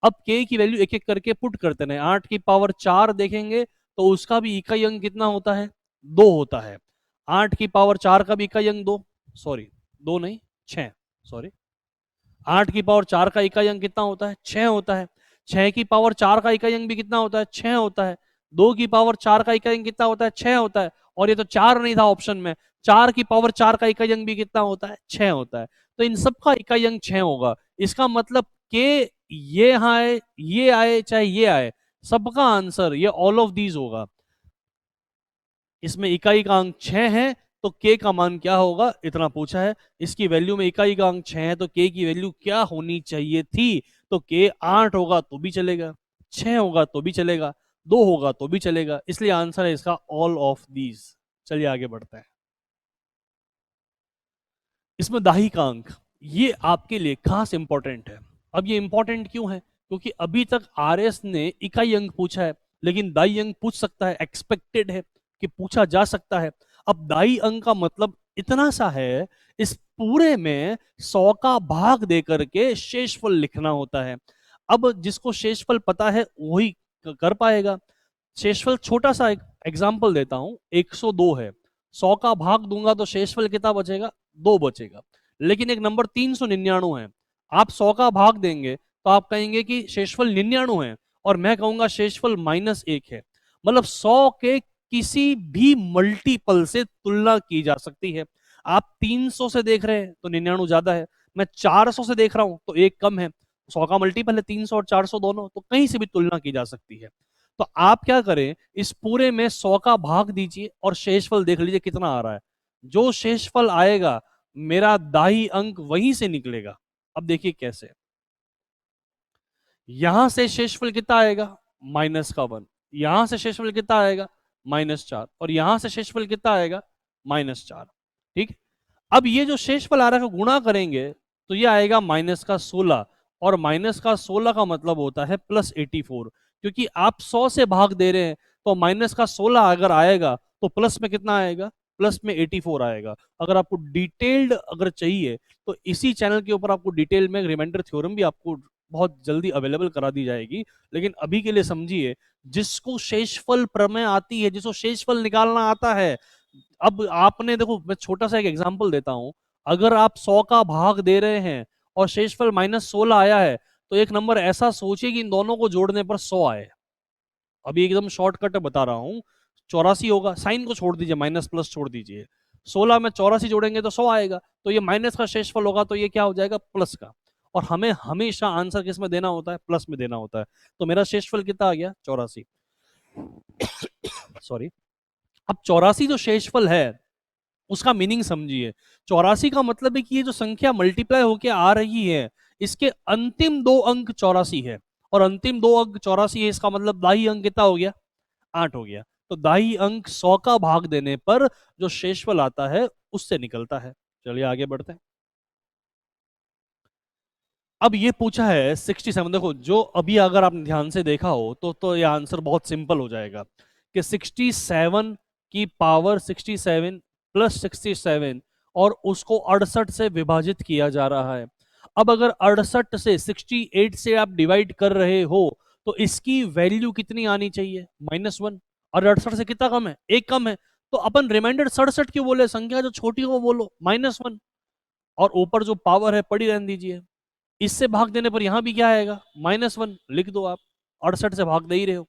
[SPEAKER 1] अब के की वैल्यू एक एक करके पुट करते हैं। 8 की पावर 4 देखेंगे तो उसका भी इकाई अंक कितना होता है, 2 होता है। 8 की पावर 4 का भी इकाई अंक 2, सॉरी 2 नहीं 6, सॉरी 8 की पावर 4 का इकाई अंक कितना होता है, 6 होता है। 6 की पावर 4 का इकाई अंक भी कितना होता है, 6 होता है। 2 की पावर 4 का इकाई अंक कितना होता है, 6 होता है। और ये तो 4 नहीं था ऑप्शन में, 4 की पावर 4 का इकाई अंक भी कितना होता है, 6 होता है। तो इन सब का इकाई अंक 6 होगा। इसका मतलब के ये आए, ये आए, चाहे ये आए, सबका आंसर ये ऑल ऑफ दीज होगा। इसमें इकाई का अंक 6 है तो के का मान क्या होगा, इतना पूछा है। इसकी वैल्यू में इकाई का अंक 6 है तो के की वैल्यू क्या होनी चाहिए थी, तो के 8 होगा तो भी चलेगा, 6 होगा तो भी चलेगा, 2 होगा तो भी चलेगा। इसलिए आंसर है इसका ऑल ऑफ दीज। चलिए आगे बढ़ते हैं। इसमें दाही का अंक, ये आपके लिए खास इंपॉर्टेंट है। अब ये इंपॉर्टेंट क्यों है, क्योंकि अभी तक आरएस ने इकाई अंक पूछा है, लेकिन दाई अंक पूछ सकता है, एक्सपेक्टेड है कि पूछा जा सकता है। अब दाई अंक का मतलब इतना सा है, इस पूरे में 100 का भाग दे करके शेषफल लिखना होता है। अब जिसको शेषफल पता है वही कर पाएगा। शेषफल छोटा सा एक एग्जाम्पल देता हूं, 102 है, 100 का भाग दूंगा तो शेषफल कितना बचेगा, 2 बचेगा। लेकिन एक नंबर 399 है, आप 100 का भाग देंगे तो आप कहेंगे कि शेषफल 99 है, और मैं कहूंगा शेषफल -1 है। मतलब 100 के किसी भी मल्टीपल से तुलना की जा सकती है। आप 300 से देख रहे हैं तो 99 ज्यादा है, मैं 400 से देख रहा हूं तो 1 कम है। 100 का मल्टीपल है 300 और 400 दोनों, तो कहीं से भी तुलना की जा सकती है। तो आप क्या करें, इस पूरे में 100 का भाग दीजिए और शेषफल देख लीजिए कितना आ रहा है। जो शेषफल आएगा मेरा दाही अंक वहीं से निकलेगा। अब देखिए कैसे, यहां से शेषफल कितना आएगा, -1। यहां से शेषफल कितना आएगा, -4। और यहां से शेषफल कितना आएगा, -4। ठीक। अब ये जो शेषफल आ रहा है को गुणा करेंगे तो ये आएगा -16, और -16 का मतलब होता है +84। क्योंकि आप 100 से भाग दे रहे हैं तो -16 अगर आएगा तो प्लस में कितना आएगा, प्लस में 84 आएगा। अगर आपको डिटेल्ड अगर चाहिए तो इसी चैनल के ऊपर आपको डिटेल में रिमाइंडर थ्योरम भी आपको बहुत जल्दी अवेलेबल करा दी जाएगी। लेकिन अभी के लिए समझिए, जिसको शेषफल प्रमेय आती है, जिसको शेषफल निकालना आता है, अब आपने देखो, मैं छोटा सा एक एग्जांपल देता हूं। अगर आप 100 का भाग दे रहे हैं और शेषफल -16 आया है, तो एक नंबर ऐसा सोचिए कि इन दोनों को जोड़ने पर 100 आए। अभी एकदम शॉर्टकट बता रहा हूं, 84 होगा, साइन को छोड़ दीजिए, माइनस प्लस छोड़ दीजिए, 16 में 84 जोड़ेंगे तो 100 आएगा। तो ये माइनस का शेषफल होगा तो ये क्या हो जाएगा, प्लस का। और हमें हमेशा आंसर किस में देना होता है, प्लस में देना होता है। तो मेरा शेषफल कितना आ गया, 84। सॉरी। अब 84 जो शेषफल है उसका मीनिंग समझिए। 84 का मतलब है कि ये जो संख्या मल्टीप्लाई होके आ रही है, इसके अंतिम 2 अंक 84 है, और अंतिम 2 अंक 84 है, इसका मतलब दाही अंक कितना हो गया, 8 हो गया। तो दाही अंक 100 का भाग देने पर जो शेषफल आता है उससे निकलता है। चलिए आगे बढ़ते हैं। अब ये पूछा है 67, देखो जो अभी अगर आपने ध्यान से देखा हो तो ये आंसर बहुत सिंपल हो जाएगा कि 67 की पावर 67 प्लस 67, और उसको 68 से विभाजित किया जा रहा है। अब अगर 68 से 68 से आप डिवाइड कर रहे हो तो इसकी वैल्यू कितनी आनी चाहिए, -1। और 68 से कितना कम है, 1 कम है। तो अपन रिमाइंडर 67 क्यों बोले, संख्या जो छोटी हो बोलो, -1। और ऊपर जो पावर है पड़ी रहने दीजिए। इससे भाग देने पर यहां भी क्या आएगा, -1 लिख दो आप, 68 से भाग दे ही रहे हो।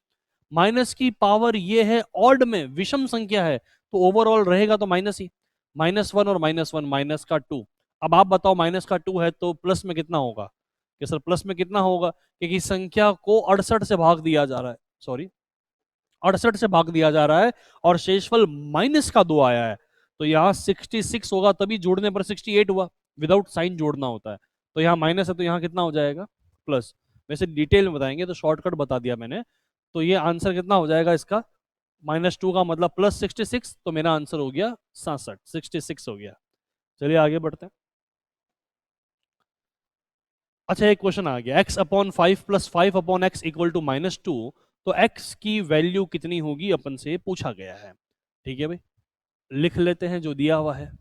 [SPEAKER 1] माइनस की पावर ये है, ऑड में विषम संख्या है तो ओवरऑल रहेगा तो माइनस ही, -1 और -1 माइनस का 2। अब आप बताओ माइनस का 2 है तो प्लस में कितना होगा, कि सर प्लस में कितना होगा, क्योंकि संख्या को 68 से भाग दिया जा रहा है, सॉरी 68 से भाग दिया जा रहा है, और शेषफल -2 आया है। तो यहाँ 66 होगा, तभी जोड़ने पर 68 हुआ, विदाउट साइन जोड़ना होता है। तो यहाँ माइनस है तो यहाँ कितना हो जाएगा, प्लस। वैसे डिटेल में बताएंगे तो शॉर्टकट बता दिया मैंने। तो ये आंसर कितना हो जाएगा इसका, -2 का मतलब +66, तो मेरा आंसर हो गया 67, 66 हो गया। चलिए आगे बढ़ते हैं। अच्छा एक क्वेश्चन आ गया, x/5 + 5/x = -2, तो x की वैल्यू कितनी होगी अपन से पूछा गया है। ठीक है भाई, लिख लेते हैं जो दिया हुआ है,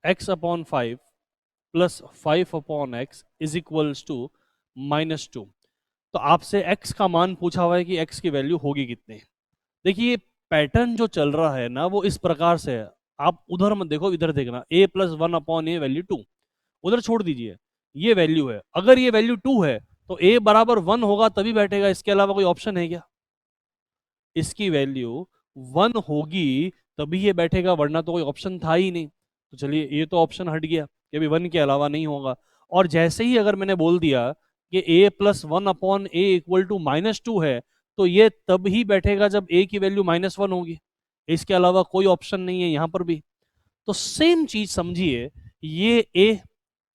[SPEAKER 1] x/5 plus 5/x is equals to -2। तो आपसे x का मान पूछा हुआ है कि x की वैल्यू होगी कितनी। देखिए पैटर्न जो चल रहा है ना वो इस प्रकार से है, आप उधर मत देखो, इधर देखना, a+1/a वैल्यू 2, उधर छोड़ दीजिए, ये वैल्यू है। अगर ये वैल्यू 2 है तो a बराबर 1 होगा तभी बैठेगा, इसके अलावा कोई ऑप्शन है क्या? इसकी वैल्यू 1 होगी तभी ये बैठेगा, वरना तो कोई ऑप्शन था ही नहीं। तो चलिए ये तो ऑप्शन हट गया कि अभी 1 के अलावा नहीं होगा। और जैसे ही अगर मैंने बोल दिया कि a+1/a=-2 है, तो ये तब ही बैठेगा जब a की वैल्यू -1 होगी, इसके अलावा कोई ऑप्शन नहीं है यहां पर भी। तो सेम चीज समझिए, ये a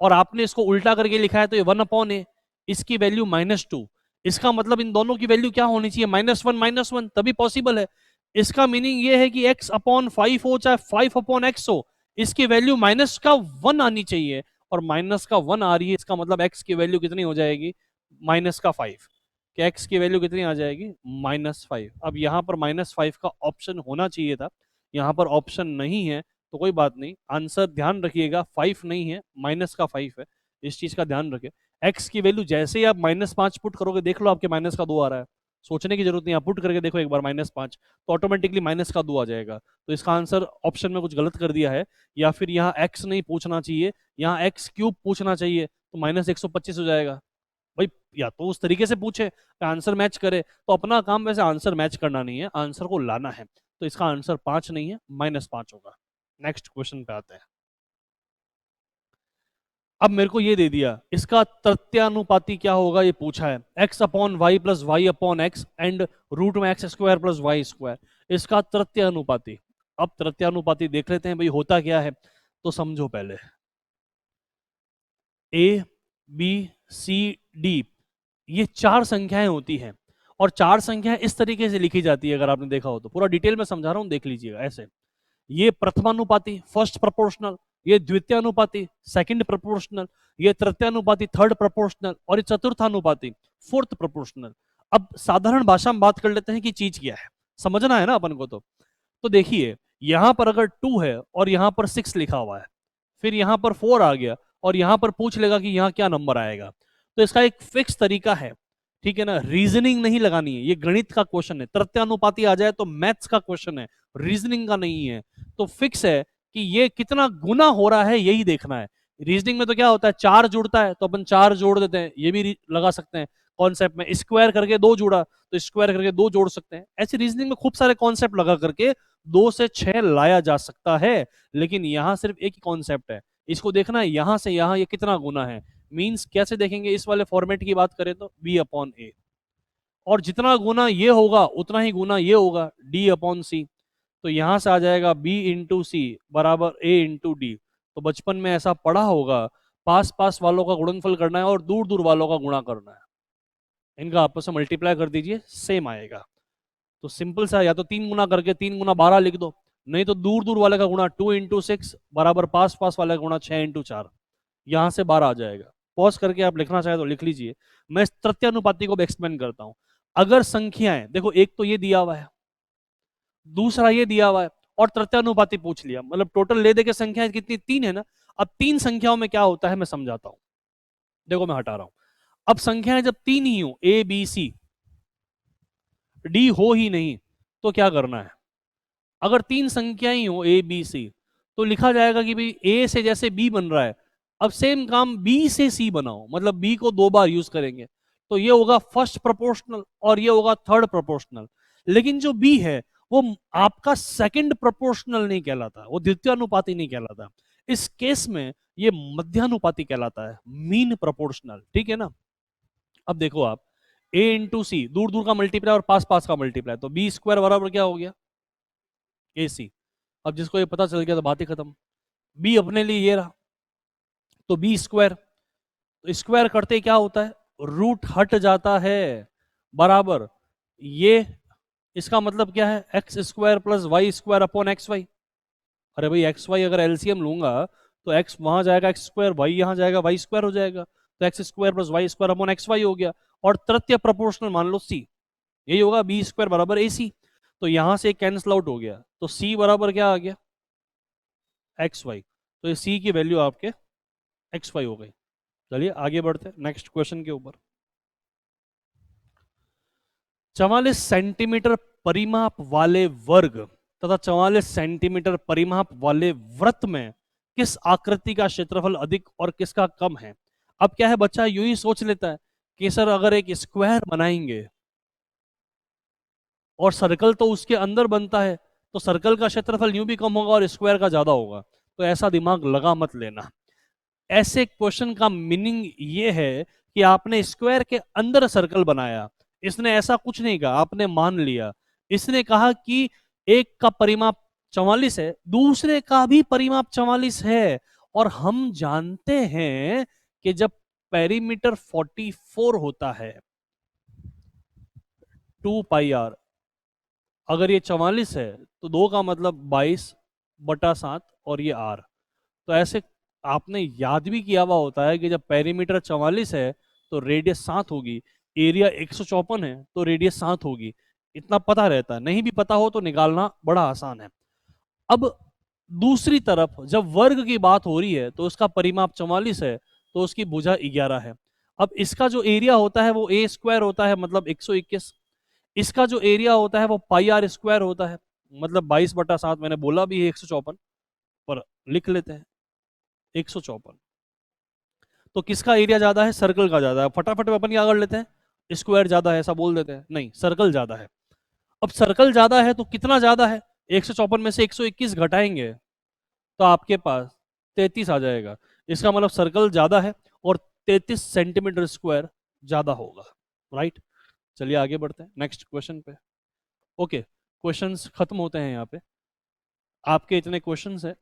[SPEAKER 1] और आपने इसको उल्टा करके लिखा है तो ये 1/a, इसकी वैल्यू -2, इसका मतलब इन दोनों की वैल्यू क्या होनी चाहिए? -1 तभी पॉसिबल है। इसका मीनिंग ये है कि x/5 हो चाहे 5/x हो, इसकी वैल्यू -1 आनी चाहिए, और -1 आ रही है, इसका मतलब x की वैल्यू कितनी हो जाएगी? -5। कि x की वैल्यू कितनी आ जाएगी? -5। अब यहां पर -5 का ऑप्शन होना चाहिए था, यहां पर ऑप्शन नहीं है, तो कोई बात नहीं, आंसर ध्यान रखिएगा 5 नहीं है, -5 है, इस चीज का ध्यान रखें। x की वैल्यू जैसे ही आप -5 पुट करोगे, देख लो आपके -2 आ रहा है, सोचने की जरूरत नहीं, आप पुट करके देखो एक बार -5, तो ऑटोमेटिकली -2 आ जाएगा। तो इसका आंसर ऑप्शन में कुछ गलत कर दिया है, या फिर यहाँ x नहीं पूछना चाहिए, यहाँ x³ पूछना चाहिए, तो -125 हो जाएगा। भाई या तो उस तरीके से पूछे आंसर मैच करे, तो अपना काम वैसे आंसर मैच करना नहीं है, आंसर को लाना है। तो इसका आंसर 5 नहीं है, -5 होगा। नेक्स्ट क्वेश्चन पे आते हैं। अब मेरे को ये दे दिया, इसका तृतीयानुपाती क्या होगा ये पूछा है, x/y+y/x एंड रूट में x² + y², इसका तृतीयानुपाती। अब तृतीयानुपाती देख लेते हैं भाई होता क्या है, तो समझो पहले, a b c d ये 4 संख्याएं होती हैं, और 4 संख्याएं इस तरीके से लिखी जाती है, अगर आपने देखा हो तो, पूरा डिटेल में समझा रहा हूं, देख लीजिएगा ऐसे। ये प्रथमानुपाती फर्स्ट प्रोपोर्शनल, ये द्वितीयानुपाती सेकंड प्रोपोर्शनल, ये तृतीयानुपाती थर्ड प्रोपोर्शनल, और ये चतुर्थानुपाती फोर्थ प्रोपोर्शनल। अब साधारण भाषा में बात कर लेते हैं कि चीज क्या है, समझना है ना अपन को। तो देखिए यहां पर अगर 2 है और यहां पर 6 लिखा हुआ है, फिर यहां पर 4 आ गया, और यहां पर पूछ लेगा कि यहां क्या नंबर आएगा, तो इसका एक फिक्स तरीका है, ठीक है ना, रीजनिंग नहीं लगानी है, ये गणित का क्वेश्चन है, तृतीयानुपाती आ जाए तो मैथ्स का क्वेश्चन है, रीजनिंग का नहीं है। तो फिक्स है कि ये कितना गुना हो रहा है यही देखना है। रीजनिंग में तो क्या होता है, 4 जुड़ता है तो अपन 4 जोड़ देते हैं, ये भी लगा सकते हैं कॉन्सेप्ट में, स्क्वायर करके 2 जुड़ा तो स्क्वायर करके 2 जोड़ सकते हैं। ऐसी रीजनिंग में खूब सारे कॉन्सेप्ट लगा करके 2 से 6 लाया जा सकता है, लेकिन यहां सिर्फ एक ही कॉन्सेप्ट है, इसको देखना है यहां से यहां ये कितना गुना है। मींस कैसे देखेंगे, इस वाले फॉर्मेट की बात करें तो b/a, और जितना गुना ये होगा उतना ही गुना ये होगा d/c। तो यहां से आ जाएगा b/c बराबर a/d। तो बचपन में ऐसा पढ़ा होगा, पास पास वालों का गुणनफल करना है और दूर दूर वालों का गुणा करना है, इनका आपस में मल्टीप्लाई कर दीजिए, सेम आएगा। तो सिंपल सा, या तो 3 गुना करके 3 × 12 लिख दो, नहीं तो दूर दूर वाले का गुणा 2 × 6 बराबर पास पास वाले का गुणा 6 × 4, यहां से 12 आ जाएगा। पॉज करके आप लिखना चाहे तो लिख लीजिए, मैं इस तृतीयानुपाती को भी एक्सप्लेन करता हूं। अगर संख्याएं देखो, एक तो ये दिया हुआ है, दूसरा ये दिया हुआ है, और तृतीयानुपाती पूछ लिया, मतलब टोटल ले दे के संख्याएं कितनी, 3 है ना। अब 3 संख्याओं में क्या होता है मैं समझाता हूं, देखो मैं हटा रहा हूं। अब संख्याएं जब 3 ही हो, ए बी सी, डी हो ही नहीं, तो क्या करना है, अगर 3 संख्याएं हो ए बी सी, तो लिखा जाएगा कि भाई ए से जैसे बी बन रहा है, अब सेम काम बी से सी बनाओ, मतलब बी को 2 बार यूज करेंगे, तो ये होगा फर्स्ट प्रोपोर्शनल और ये होगा थर्ड प्रोपोर्शनल। लेकिन जो बी है वो आपका सेकंड प्रोपोर्शनल नहीं कहलाता, वो द्वितीयानुपाती नहीं कहलाता, इस केस में ये मध्यानुपाती कहलाता है, मीन प्रोपोर्शनल, ठीक है ना। अब देखो आप, a/c दूर दूर का मल्टीप्लाई और पास पास का मल्टीप्लाई, तो b² बराबर क्या हो गया, ac। अब जिसको ये पता चल गया तो बात ही खत्म, b अपने लिए ये रहा, तो b², तो स्क्वायर करते ही क्या होता है, रूट हट जाता है, बराबर ये, इसका मतलब क्या है, x² + y² / xy। अरे भाई xy अगर एलसीएम लूंगा तो x वहां जाएगा x², y यहां जाएगा y² हो जाएगा, तो x² + y² / xy हो गया। और तृतीय प्रोपोर्शनल मान लो सी, यही होगा बी स्क्वायर बराबर ए सी। तो यहां से कैंसिल आउट हो गया, तो सी बराबर क्या आ गया, एक्स वाई। तो ये सी की वैल्यू आपके एक्स वाई हो गई। चलिए आगे बढ़ते हैं नेक्स्ट क्वेश्चन के ऊपर। 44 सेंटीमीटर परिमाप वाले वर्ग तथा 44 सेंटीमीटर परिमाप वाले वृत्त में किस आकृति का क्षेत्रफल अधिक और किसका कम है। अब क्या है, बच्चा यूं ही सोच लेता है कि सर अगर एक स्क्वायर बनाएंगे और सर्कल तो उसके अंदर बनता है, तो सर्कल का क्षेत्रफल यूं भी कम होगा और स्क्वायर का ज्यादा होगा। तो ऐसा दिमाग लगा मत लेना। ऐसे क्वेश्चन का मीनिंग ये है कि आपने स्क्वायर के अंदर सर्कल बनाया, इसने ऐसा कुछ नहीं कहा, आपने मान लिया। इसने कहा कि एक का परिमाप 44 है, दूसरे का भी परिमाप 44 है, और हम जानते हैं कि जब पेरीमीटर 44 होता है 2 पाई आर, अगर ये 44 है तो 2 का मतलब 22/7 और ये आर। तो ऐसे आपने याद भी किया हुआ होता है कि जब पेरीमीटर 44 है तो रेडियस 7 होगी, एरिया 154 है तो रेडियस 7 होगी। इतना पता रहता है, नहीं भी पता हो तो निकालना बड़ा आसान है। अब दूसरी तरफ जब वर्ग की बात हो रही है तो उसका परिमाप 44 है, तो उसकी भुजा 11 है। अब इसका जो एरिया होता है वो ए स्क्वायर होता है, मतलब 121। इसका जो एरिया होता है वो पाई आर स्क्वायर होता है, मतलब 22/7। मैंने बोला भी है 154, पर लिख लेते हैं 154। तो किसका एरिया ज्यादा है, सर्कल का ज्यादा है। फटाफट में अपन क्या कर लेते हैं, स्क्वायर ज्यादा है ऐसा बोल देते हैं, नहीं सर्कल ज्यादा है। अब सर्कल ज्यादा है तो कितना ज्यादा है, 154 में से 121 घटाएंगे तो आपके पास 33 आ जाएगा। इसका मतलब सर्कल ज्यादा है और 33 सेंटीमीटर स्क्वायर ज्यादा होगा। राइट। चलिए आगे बढ़ते हैं नेक्स्ट क्वेश्चन पे। ओके, क्वेश्चंस खत्म होते हैं यहाँ पे। आपके इतने क्वेश्चंस हैं,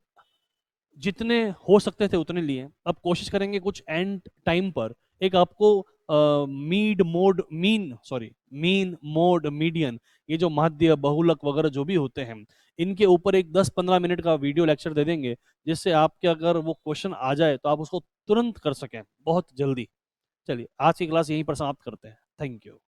[SPEAKER 1] जितने हो सकते थे उतने लिए। अब कोशिश करेंगे कुछ एंड टाइम पर एक आपको मीन मोड मीडियन, ये जो माध्य बहुलक वगैरह जो भी होते हैं, इनके ऊपर एक 10-15 मिनट का वीडियो लेक्चर दे देंगे, जिससे आपके अगर वो क्वेश्चन आ जाए तो आप उसको तुरंत कर सकें बहुत जल्दी। चलिए आज की क्लास यहीं पर समाप्त करते हैं। Thank you.